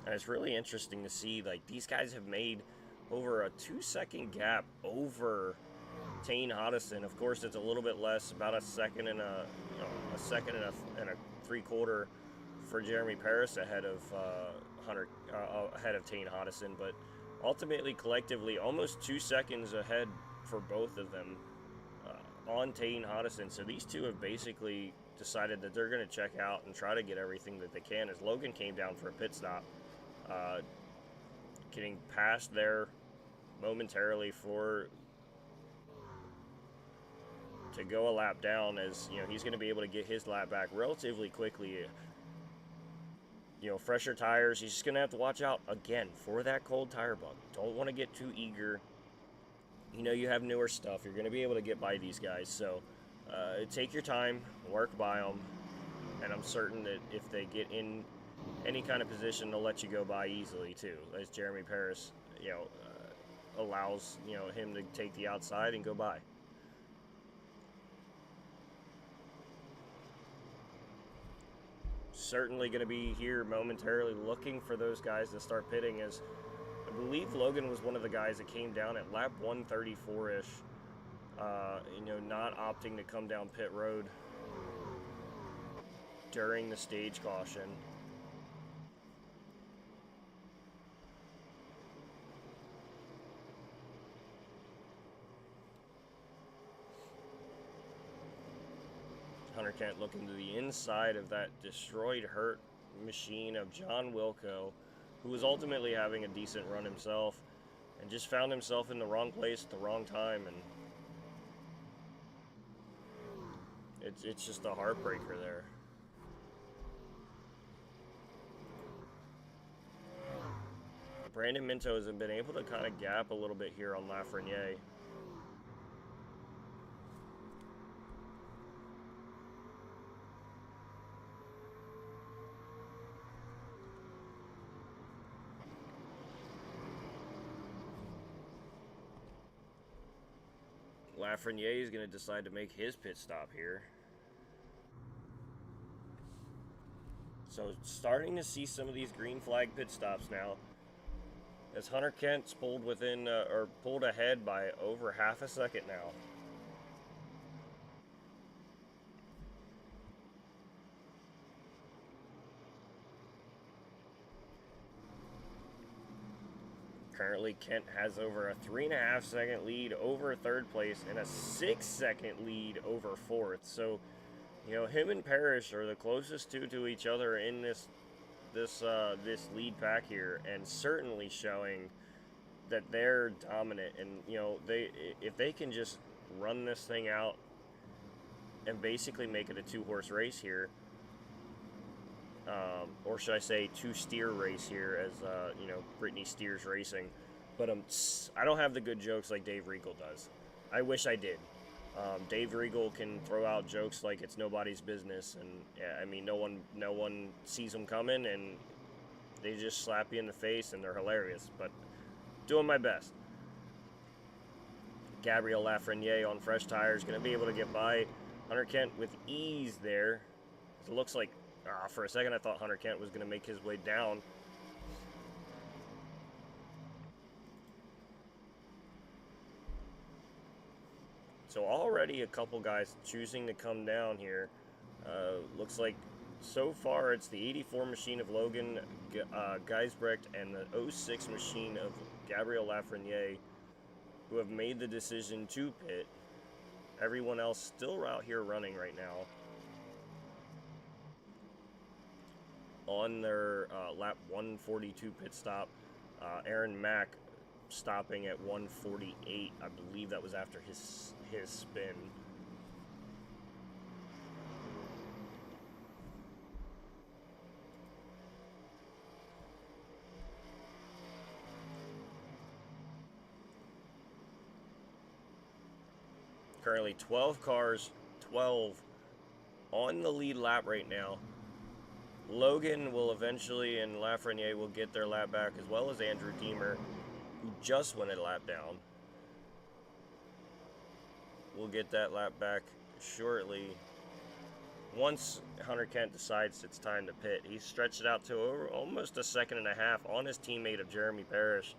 And it's really interesting to see, like, these guys have made over a 2-second gap over Tane Hodison. Of course, it's a little bit less, about a second and a second and a 3/4 for Jeremy Paris ahead of ahead of Tane Hodison, but ultimately, collectively, almost 2 seconds ahead for both of them on Tane Hodison. So these two have basically decided that they're going to check out and try to get everything that they can. As Logan came down for a pit stop, getting past there momentarily to go a lap down, as you know, he's going to be able to get his lap back relatively quickly. You know, fresher tires, he's just going to have to watch out again for that cold tire bug. Don't want to get too eager. You know, you have newer stuff, you're going to be able to get by these guys, so take your time, work by them, and I'm certain that if they get in any kind of position, they'll let you go by easily too, as Jeremy Paris, you know, allows, you know, him to take the outside and go by. Certainly going to be here momentarily looking for those guys to start pitting, as I believe Logan was one of the guys that came down at lap 134-ish, you know, not opting to come down pit road during the stage caution. Hunter Kent looking to the inside of that destroyed, hurt machine of John Wilco, who was ultimately having a decent run himself and just found himself in the wrong place at the wrong time, and it's just a heartbreaker there. Brandon Minto has been able to kind of gap a little bit here on Lafreniere. Lafreniere is going to decide to make his pit stop here. So starting to see some of these green flag pit stops now, as Hunter Kent's pulled within or pulled ahead by over half a second now. Currently, Kent has over a 3.5 second lead over third place and a 6 second lead over fourth. So, you know, him and Parrish are the closest two to each other in this lead pack here, and certainly showing that they're dominant. And you know, if they can just run this thing out and basically make it a 2-horse race here, or should I say 2-steer race here, as you know, Brittany steers racing. But I don't have the good jokes like Dave Regal does. I wish I did. Dave Regal can throw out jokes like it's nobody's business, and yeah, I mean, no one sees them coming, and they just slap you in the face, and they're hilarious. But doing my best. Gabriel Lafreniere on fresh tires, going to be able to get by Hunter Kent with ease there. It looks like, for a second I thought Hunter Kent was going to make his way down. So already a couple guys choosing to come down here. Looks like so far it's the 84 machine of Logan Geisbrecht and the 06 machine of Gabriel Lafreniere who have made the decision to pit, Everyone else still out here running right now on their lap 142 pit stop. Aaron Mack stopping at 148. I believe that was after his spin. Currently 12 cars, 12 on the lead lap right now. Logan will eventually, and Lafreniere will get their lap back, as well as Andrew Deemer, who just went a lap down. We'll get that lap back shortly. Once Hunter Kent decides it's time to pit, he stretched it out to almost a second and a half on his teammate of Jeremy Parrish,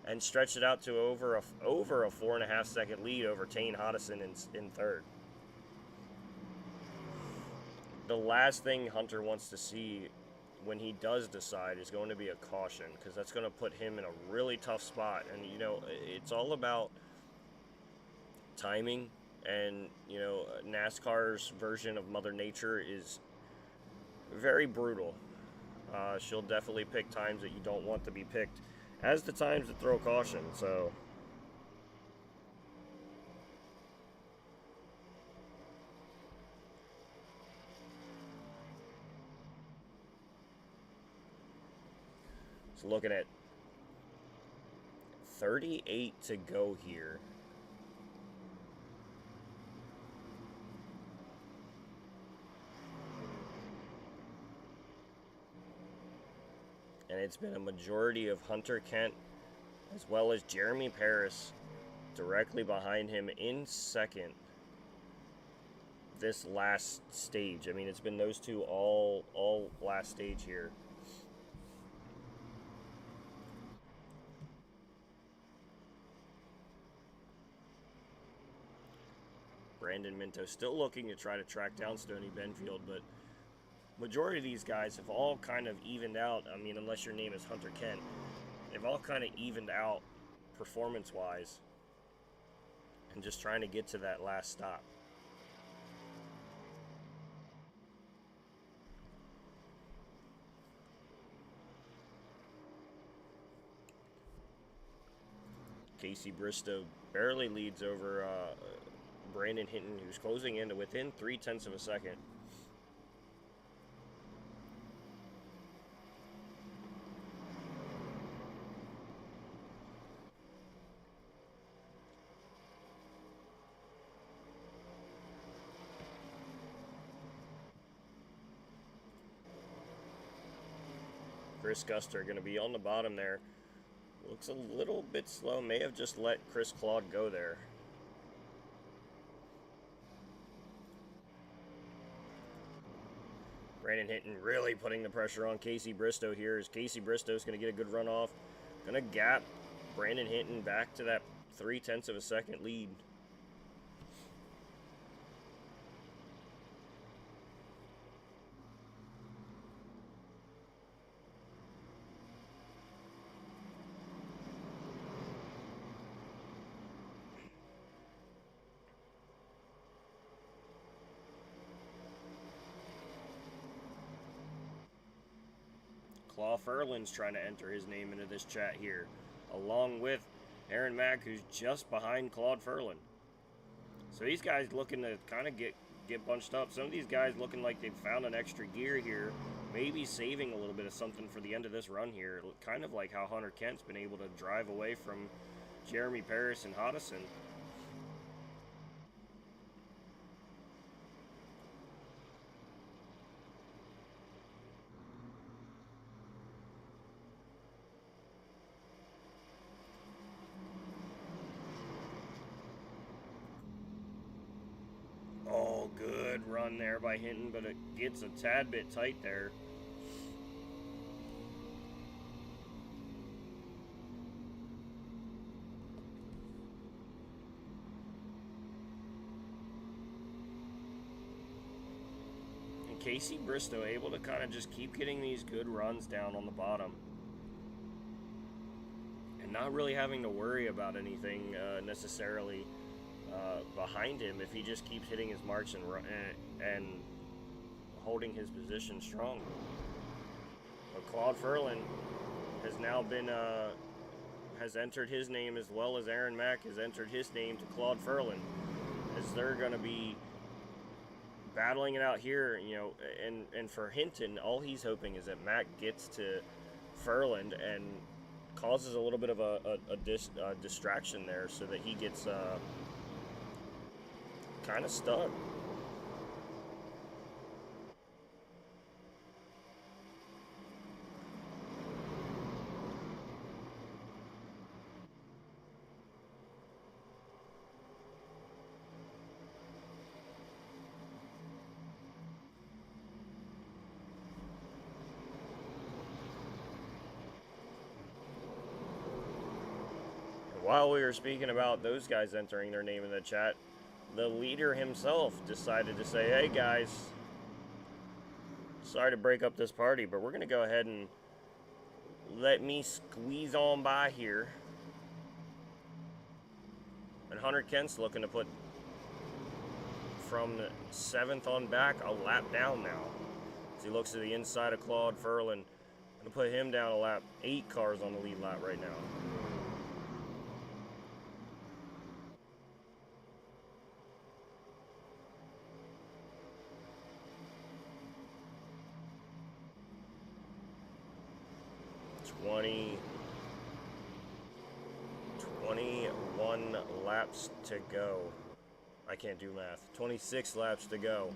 and stretched it out to over a 4.5 second lead over Tane Hodison in third. The last thing Hunter wants to see when he does decide is going to be a caution, because that's going to put him in a really tough spot. And, you know, it's all about timing, and, you know, NASCAR's version of Mother Nature is very brutal. She'll definitely pick times that you don't want to be picked as the times to throw caution. So looking at 38 to go here. And it's been a majority of Hunter Kent as well as Jeremy Parrish directly behind him in second this last stage. I mean, it's been those two all last stage here. Brandon Minto still looking to try to track down Stoney Benfield, but majority of these guys have all kind of evened out. I mean, unless your name is Hunter Kent, they've all kind of evened out performance-wise and just trying to get to that last stop. Casey Bristow barely leads over Brandon Hinton, who's closing in to within 0.3 of a second. Chris Guster going to be on the bottom there. Looks a little bit slow. May have just let Chris Claude go there. Brandon Hinton really putting the pressure on Casey Bristow here, as Casey Bristow is going to get a good run off. Going to gap Brandon Hinton back to that 0.3 of a second lead. Claw Furlan's trying to enter his name into this chat here, along with Aaron Mack, who's just behind Claude Furlan. So these guys looking to kind of get bunched up. Some of these guys looking like they've found an extra gear here, maybe saving a little bit of something for the end of this run here, kind of like how Hunter Kent's been able to drive away from Jeremy Parrish and Hodison. Good run there by Hinton, but it gets a tad bit tight there. And Casey Bristow able to kind of just keep getting these good runs down on the bottom and not really having to worry about anything necessarily behind him if he just keeps hitting his marks and holding his position strong. But Claude Ferland has now been has entered his name, as well as Aaron Mack has entered his name to Claude Ferland, as they're going to be battling it out here, you know. And for Hinton, all he's hoping is that Mack gets to Ferland and causes a little bit of a distraction there, so that he gets kind of stuck. While we were speaking about those guys entering their name in the chat, the leader himself decided to say, hey guys, sorry to break up this party, but we're going to go ahead and let me squeeze on by here. And Hunter Kent's looking to put, from 7th on back, a lap down now. As he looks to the inside of Claude Ferland, going to put him down a lap. 8 cars on the lead lap right now. Twenty-one laps to go. I can't do math. 26 laps to go.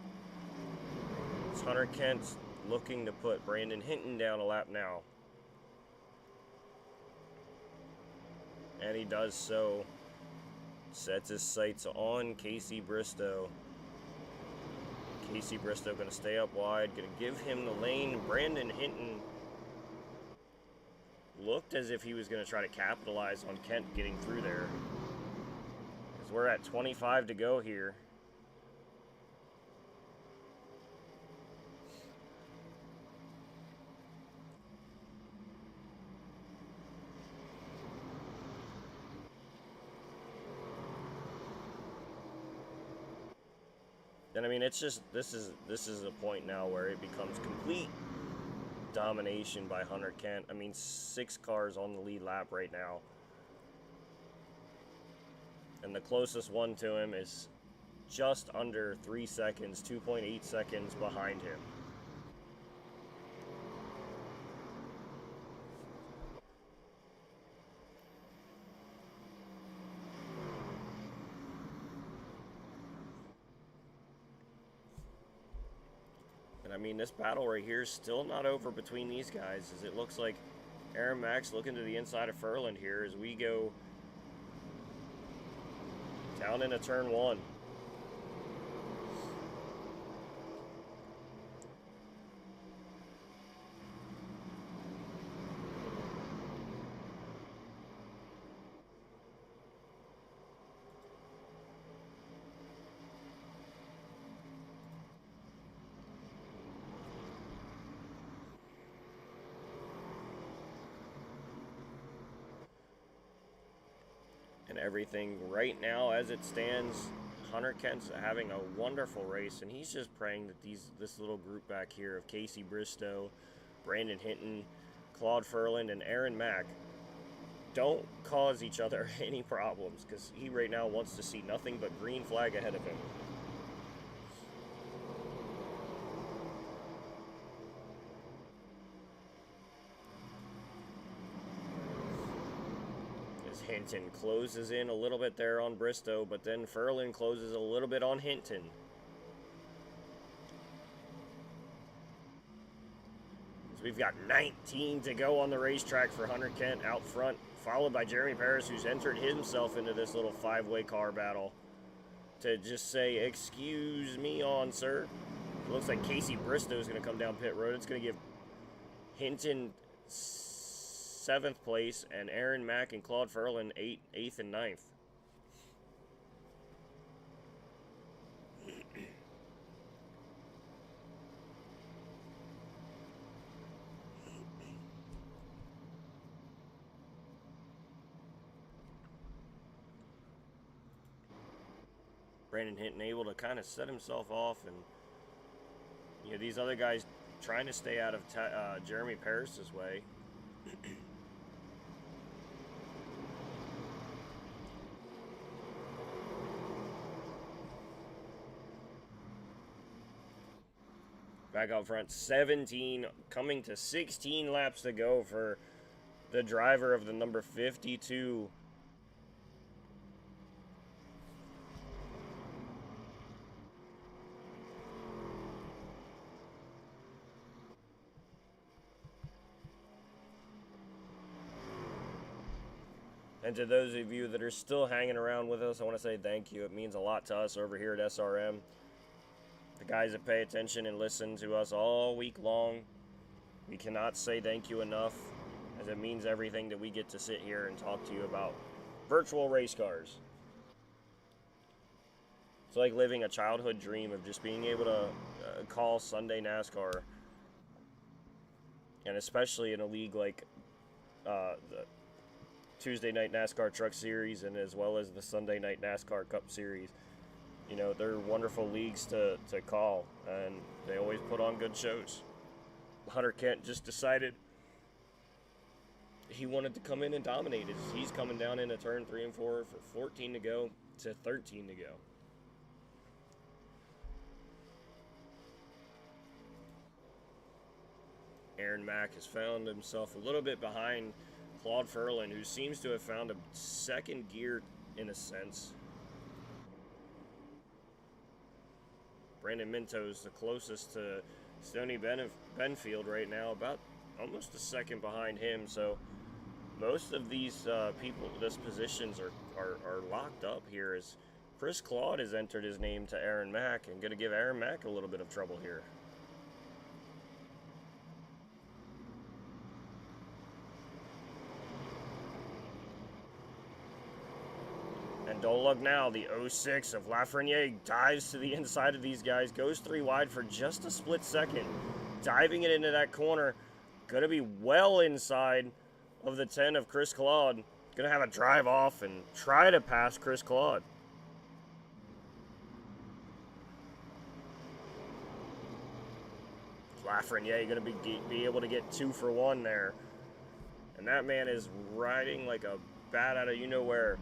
It's Hunter Kent looking to put Brandon Hinton down a lap now. And he does so. Sets his sights on Casey Bristow. Casey Bristow going to stay up wide. Going to give him the lane. Brandon Hinton looked as if he was going to try to capitalize on Kent getting through there. As we're at 25 to go here. And I mean, it's just, this is a point now where it becomes complete domination by Hunter Kent. I mean, 6 cars on the lead lap right now. And the closest one to him is just under 3 seconds, 2.8 seconds behind him. And I mean, this battle right here is still not over between these guys, as it looks like Aaron Mack's looking to the inside of Ferland here as we go down into turn 1. And everything right now as it stands, Hunter Kent's having a wonderful race, and he's just praying that this little group back here of Casey Bristow, Brandon Hinton, Claude Ferland, and Aaron Mack don't cause each other any problems, because he right now wants to see nothing but green flag ahead of him. Hinton closes in a little bit there on Bristow, but then Ferland closes a little bit on Hinton. So we've got 19 to go on the racetrack for Hunter Kent out front, followed by Jeremy Paris, who's entered himself into this little 5-way car battle to just say, excuse me on, sir. It looks like Casey Bristow is going to come down pit road. It's going to give Hinton 7th place, and Aaron Mack and Claude Ferland 8th and 9th. Brandon Hinton able to kind of set himself off, and you know, these other guys trying to stay out of Jeremy Paris's way. Back out front, 17, coming to 16 laps to go for the driver of the number 52. And to those of you that are still hanging around with us, I want to say thank you. It means a lot to us over here at SRM. The guys that pay attention and listen to us all week long, we cannot say thank you enough, as it means everything that we get to sit here and talk to you about virtual race cars. It's like living a childhood dream of just being able to call Sunday NASCAR, and especially in a league like the Tuesday Night NASCAR Truck Series, and as well as the Sunday Night NASCAR Cup Series. You know, they're wonderful leagues to call, and they always put on good shows. Hunter Kent just decided he wanted to come in and dominate. He's coming down into turn 3 and 4 for 14 to go to 13 to go. Aaron Mack has found himself a little bit behind Claude Ferlin, who seems to have found a second gear in a sense. Brandon Minto's the closest to Stoney Benfield right now, about almost a second behind him. So most of these people, these positions are locked up here, as Chris Claude has entered his name to Aaron Mack and going to give Aaron Mack a little bit of trouble here. And don't look now, the 06 of Lafreniere dives to the inside of these guys, goes 3 wide for just a split second, diving it into that corner. Going to be well inside of the 10 of Chris Claude. Going to have a drive off and try to pass Chris Claude. Lafreniere going to be able to get 2 for 1 there. And that man is riding like a bat out of you-know-where.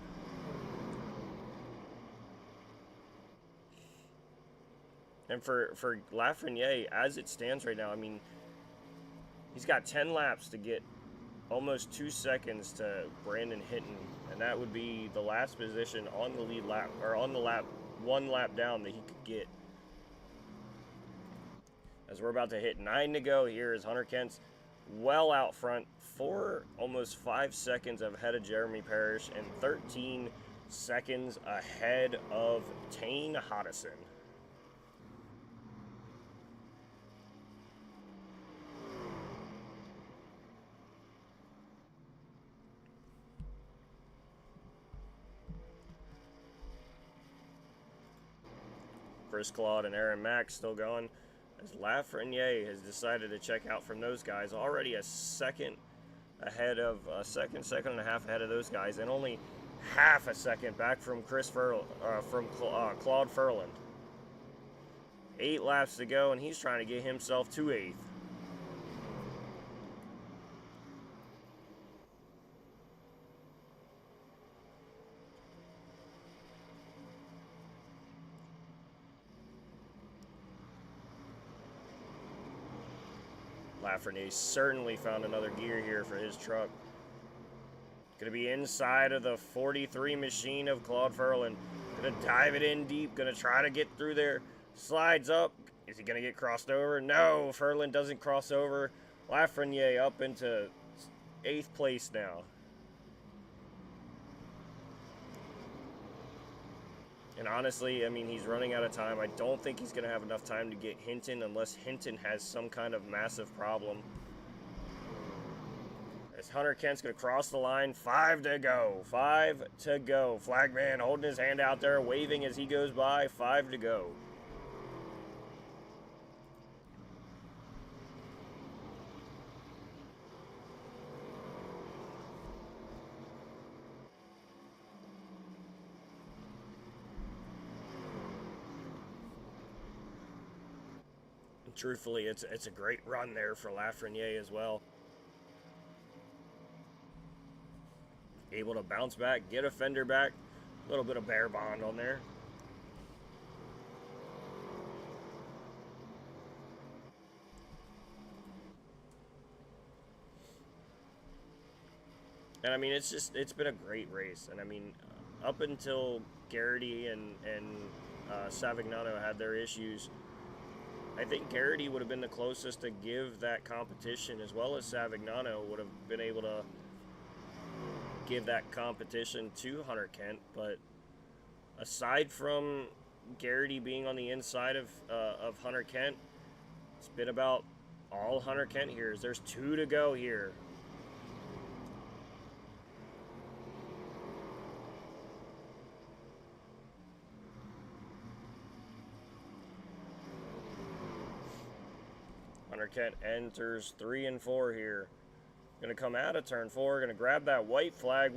And for Lafreniere, as it stands right now, I mean, he's got 10 laps to get almost 2 seconds to Brandon Hinton, and that would be the last position on the lead lap, or on the lap, 1 lap down that he could get. As we're about to hit 9 to go, here is Hunter Kent's well out front, 4, almost 5 seconds ahead of Jeremy Parrish, and 13 seconds ahead of Tane Hodison. Chris Claude and Aaron Mack still going, as Lafreniere has decided to check out from those guys. Already a second ahead of second and a half ahead of those guys, and only half a second back from Claude Ferland. 8 laps to go, and he's trying to get himself to 8th. Lafreniere certainly found another gear here for his truck. Going to be inside of the 43 machine of Claude Ferland. Going to dive it in deep. Going to try to get through there. Slides up. Is he going to get crossed over? No, Ferland doesn't cross over. Lafreniere up into 8th place now. And honestly, I mean, he's running out of time. I don't think he's going to have enough time to get Hinton unless Hinton has some kind of massive problem. As Hunter Kent's going to cross the line, 5 to go. 5 to go. Flagman holding his hand out there, waving as he goes by. 5 to go. truthfully, it's a great run there for Lafreniere as well. Able to bounce back, get a fender back, a little bit of bare bond on there. And I mean, it's been a great race. And I mean, up until Garrity and Savignano had their issues, I think Garrity would have been the closest to give that competition, as well as Savignano would have been able to give that competition to Hunter Kent. But aside from Garrity being on the inside of Hunter Kent, it's been about all Hunter Kent here. There's 2 to go here. Hunter Kent enters 3 and 4 here. Gonna come out of turn 4, gonna grab that white flag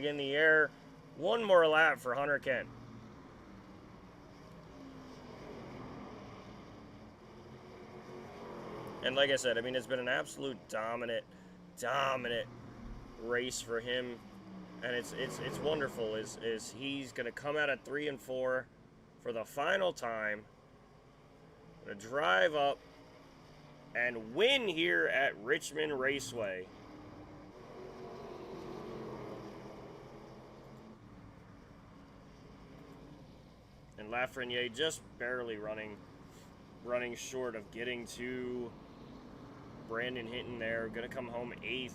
in the air. 1 more lap for Hunter Kent. And like I said, I mean, it's been an absolute dominant race for him. And it's wonderful is he's gonna come out at 3 and 4 for the final time. Gonna drive up and win here at Richmond Raceway. And Lafreniere just barely running short of getting to Brandon Hinton there. Gonna come home 8th.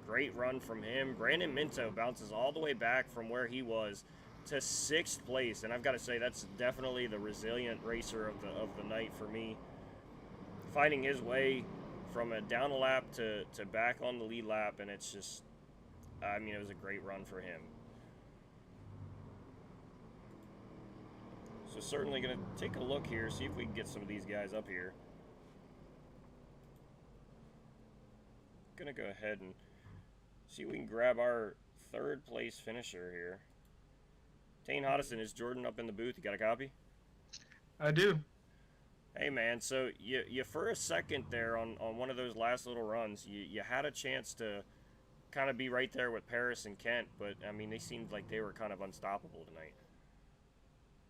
Great run from him. Brandon Minto bounces all the way back from where he was to 6th place. And I've got to say, that's definitely the resilient racer of the night for me. Finding his way from a down a lap to back on the lead lap, and it's just, I mean, it was a great run for him. So certainly going to take a look here, see if we can get some of these guys up here. Going to go ahead and see if we can grab our 3rd place finisher here. Tane Hodison, is Jordan up in the booth? You got a copy? I do. Hey man, so you for a second there on one of those last little runs, you had a chance to kind of be right there with Paris and Kent, but I mean, they seemed like they were kind of unstoppable tonight.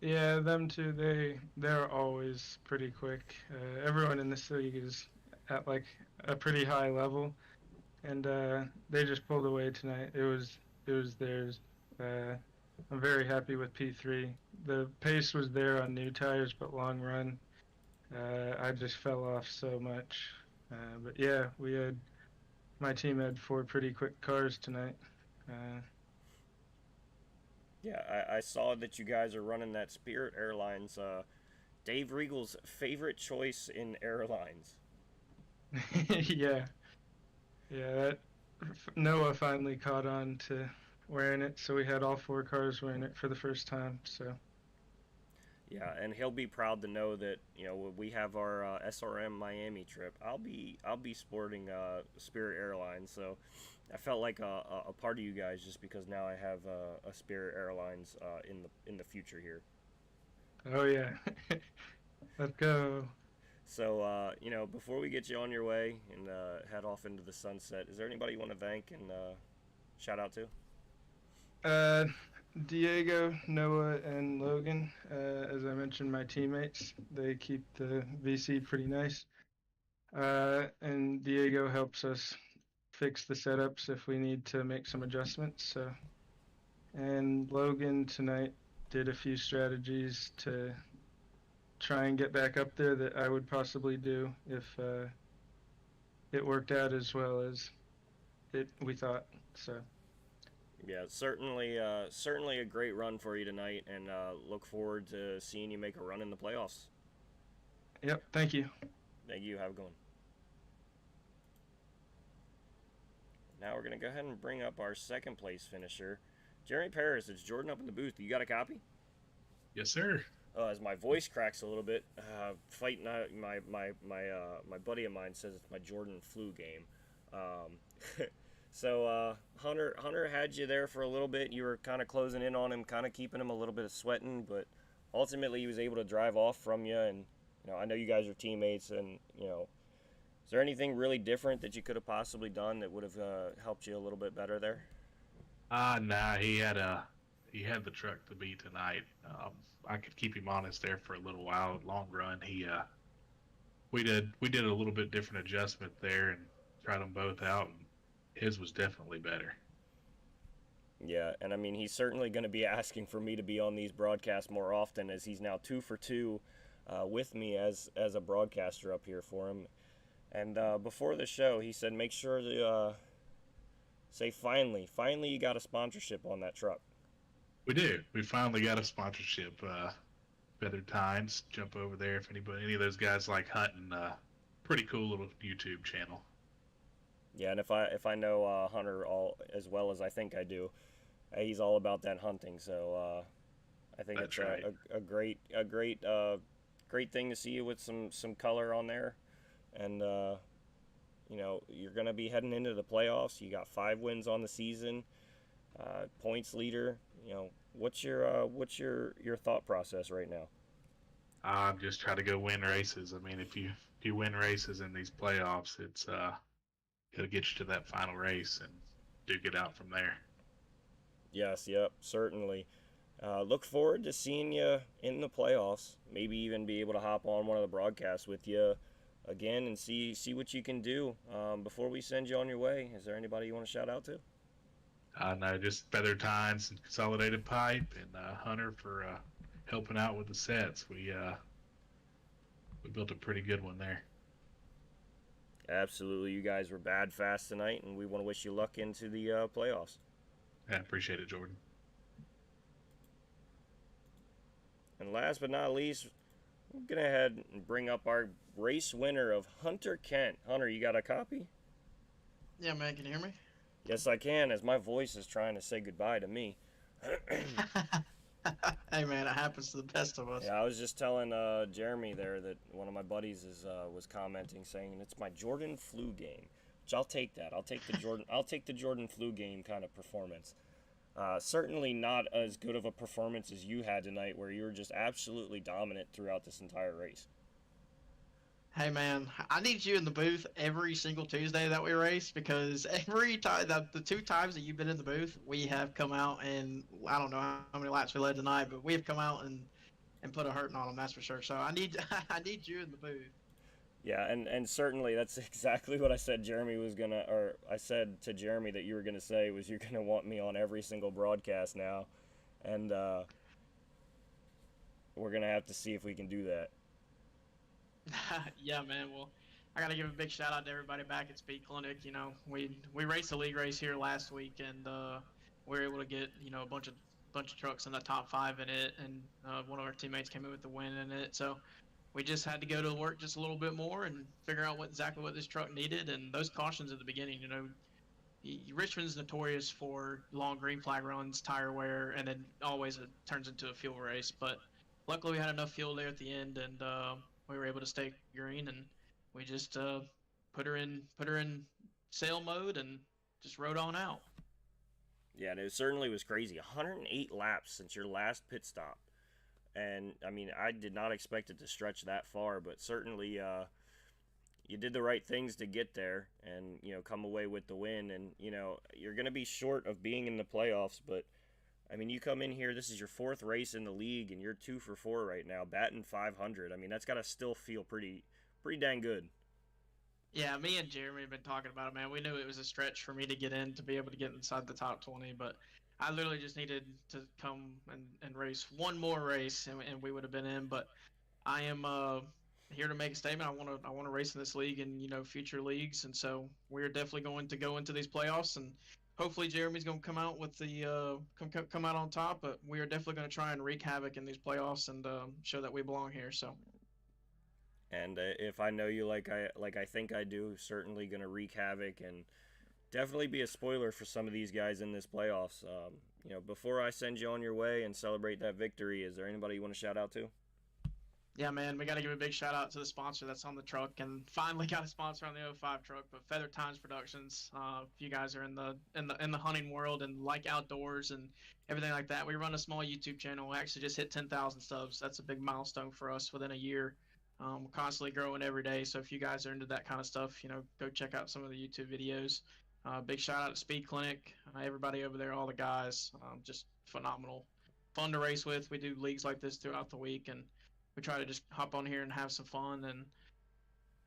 Yeah, them two, they're always pretty quick. Everyone in this league is at like a pretty high level, and they just pulled away tonight. It was theirs. I'm very happy with P3. The pace was there on new tires, but long run, I just fell off so much. But yeah, my team had 4 pretty quick cars tonight. Yeah, I saw that you guys are running that Spirit Airlines, Dave Regal's favorite choice in airlines. Yeah, Noah finally caught on to wearing it, so we had all 4 cars wearing it for the first time. So. Yeah, and he'll be proud to know that, you know, when we have our SRM Miami trip, I'll be sporting Spirit Airlines. So I felt like a part of you guys just because now I have a Spirit Airlines in the future here. Oh yeah, let's go. So you know, before we get you on your way and head off into the sunset, is there anybody you want to thank and shout out to? Diego, Noah, and Logan, as I mentioned, my teammates, they keep the VC pretty nice. And Diego helps us fix the setups if we need to make some adjustments. So, and Logan tonight did a few strategies to try and get back up there that I would possibly do if it worked out as well as we thought. So. Yeah, certainly a great run for you tonight, and look forward to seeing you make a run in the playoffs. Yep, thank you. Thank you. Have a good one. Now we're going to go ahead and bring up our 2nd place finisher, Jeremy Paris. It's Jordan up in the booth. You got a copy? Yes, sir. As my voice cracks a little bit, fighting my buddy of mine says it's my Jordan flu game. So Hunter had you there for a little bit. You were kind of closing in on him, kind of keeping him a little bit of sweating, but ultimately he was able to drive off from you and I know you guys are teammates, and is there anything really different that you could have possibly done that would have helped you a little bit better there? Nah, he had the truck to beat tonight. I could keep him honest there for a little while. Long run, we did a little bit different adjustment there and tried them both out, and his was definitely better. Yeah, and I mean, he's certainly going to be asking for me to be on these broadcasts more often, as he's now 2 for 2 with me as a broadcaster up here for him. And before the show, he said, make sure to say finally you got a sponsorship on that truck. We do. We finally got a sponsorship. Feathered Tines, jump over there if any of those guys like hunting. Pretty cool little YouTube channel. Yeah, and if I know Hunter all as well as I think I do, he's all about that hunting. So I think That's it's right. a great thing to see you with some color on there, and you're gonna be heading into the playoffs. You got 5 wins on the season, points leader. What's your thought process right now? I'm just trying to go win races. I mean, if you win races in these playoffs, it'll get you to that final race and duke it out from there. Yes, yep, certainly. Look forward to seeing you in the playoffs. Maybe even be able to hop on one of the broadcasts with you again and see what you can do. Before we send you on your way, is there anybody you want to shout out to? No, just Feathered Tines and Consolidated Pipe and Hunter for helping out with the sets. We built a pretty good one there. Absolutely, you guys were bad fast tonight, and we want to wish you luck into the playoffs. I appreciate it, Jordan. And last but not least, I'm going to head and bring up our race winner of Hunter Kent. Hunter, you got a copy? Yeah, man, can you hear me? Yes, I can, as my voice is trying to say goodbye to me. Hey, man, it happens to the best of us. Yeah, I was just telling Jeremy there that one of my buddies was commenting saying it's my Jordan flu game, which I'll take that. I'll take the Jordan flu game kind of performance. Certainly not as good of a performance as you had tonight, where you were just absolutely dominant throughout this entire race. Hey, man, I need you in the booth every single Tuesday that we race, because every time, the 2 times that you've been in the booth, we have come out, and I don't know how many laps we led tonight, but we have come out and put a hurting on them, that's for sure. So I need you in the booth. Yeah, and certainly that's exactly what I said I said to Jeremy that you were gonna say was you're gonna want me on every single broadcast now, and we're gonna have to see if we can do that. Yeah, man. Well, I gotta give a big shout out to everybody back at Speed Clinic. We raced a league race here last week, and we were able to get a bunch of trucks in the top 5 in it, and one of our teammates came in with the win in it. So we just had to go to work just a little bit more and figure out exactly what this truck needed. And those cautions at the beginning, Richmond's notorious for long green flag runs, tire wear, and then always it turns into a fuel race. But luckily we had enough fuel there at the end, and we were able to stay green, and we just put her in sail mode and just rode on out. Yeah, and it certainly was crazy. 108 laps since your last pit stop. And, I mean, I did not expect it to stretch that far, but certainly you did the right things to get there and, come away with the win. And, you're going to be short of being in the playoffs, but, I mean, you come in here, this is your 4th race in the league, and you're 2 for 4 right now, batting 500. I mean, that's got to still feel pretty dang good. Yeah, me and Jeremy have been talking about it, man. We knew it was a stretch for me to get in, to be able to get inside the top 20, but I literally just needed to come and race one more race, and we would have been in. But I am here to make a statement. I want to race in this league and future leagues, and so we're definitely going to go into these playoffs, and hopefully Jeremy's going to come out with the come out on top. But we are definitely going to try and wreak havoc in these playoffs and show that we belong here. So. And if I know you like I think I do, certainly going to wreak havoc and definitely be a spoiler for some of these guys in this playoffs. Before I send you on your way and celebrate that victory, is there anybody you want to shout out to? Yeah, man, we got to give a big shout out to the sponsor that's on the truck, and finally got a sponsor on the 05 truck. But Feathered Tines Productions. If you guys are in the hunting world and like outdoors and everything like that, we run a small YouTube channel. We actually just hit 10,000 subs. That's a big milestone for us within a year. We're constantly growing every day. So if you guys are into that kind of stuff, go check out some of the YouTube videos. Big shout out to Speed Clinic, everybody over there, all the guys, just phenomenal, fun to race with. We do leagues like this throughout the week, and we try to just hop on here and have some fun.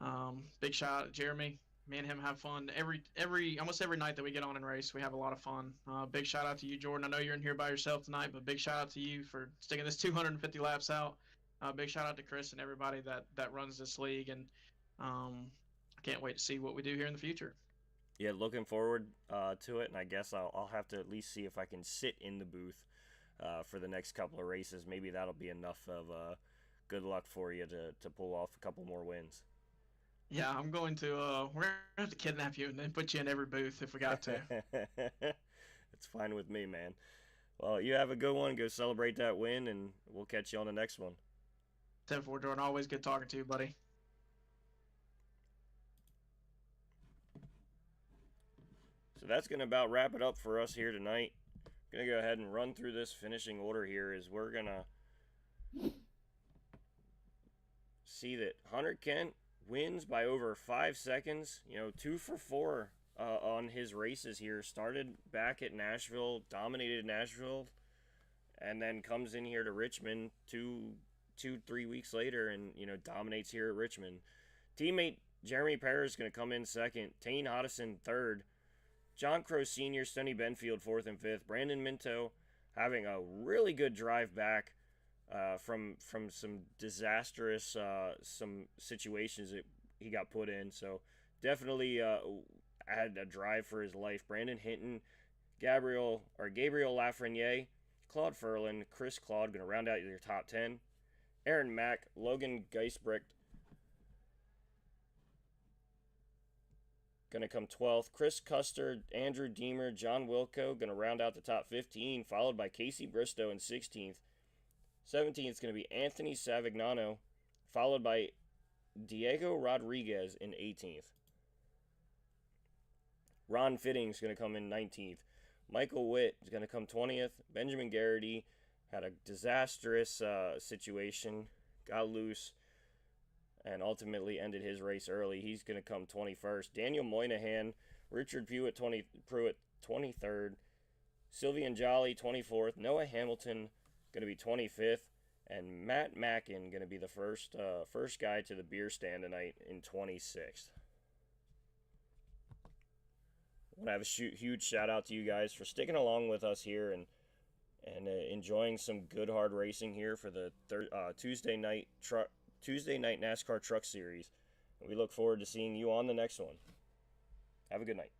And big shout out to Jeremy. Me and him have fun almost every night that we get on and race. We have a lot of fun. Big shout out to you, Jordan. I know you're in here by yourself tonight, but big shout out to you for sticking this 250 laps out. Big shout out to Chris and everybody that runs this league, and I can't wait to see what we do here in the future. Yeah, looking forward to it, and I guess I'll have to at least see if I can sit in the booth for the next couple of races. Maybe that'll be enough of good luck for you to pull off a couple more wins. Yeah, I'm going to. We're gonna have to kidnap you and then put you in every booth if we got to. It's fine with me, man. Well, you have a good one. Go celebrate that win, and we'll catch you on the next one. 10-4, Jordan. Always good talking to you, buddy. So that's going to about wrap it up for us here tonight. Going to go ahead and run through this finishing order here. Is we're going to see that Hunter Kent wins by over 5 seconds. 2 for 4 on his races here. Started back at Nashville, dominated Nashville, and then comes in here to Richmond 3 weeks later and, dominates here at Richmond. Teammate Jeremy Perez is going to come in second. Tane Hodison third. John Crow Sr., Stoney Benfield fourth and fifth. Brandon Minto having a really good drive back from some disastrous some situations that he got put in. So definitely had a drive for his life. Brandon Hinton, Gabriel Lafreniere, Claude Furlan, Chris Claude going to round out your top 10. Aaron Mack, Logan Geisbrecht going to come 12th. Chris Custer, Andrew Deemer, John Wilco going to round out the top 15, followed by Casey Bristow in 16th. 17th is going to be Anthony Savignano, followed by Diego Rodriguez in 18th. Ron Fitting is going to come in 19th. Michael Witt is going to come 20th. Benjamin Garrity had a disastrous situation, got loose, and ultimately ended his race early. He's going to come 21st. Daniel Moynihan, Richard Pruitt 23rd. Sylvian Jolly 24th. Noah Hamilton going to be 25th. And Matt Mackin going to be the first guy to the beer stand tonight in 26th. I want to have a huge shout out to you guys for sticking along with us here and enjoying some good hard racing here for the Tuesday night NASCAR Truck Series. And we look forward to seeing you on the next one. Have a good night.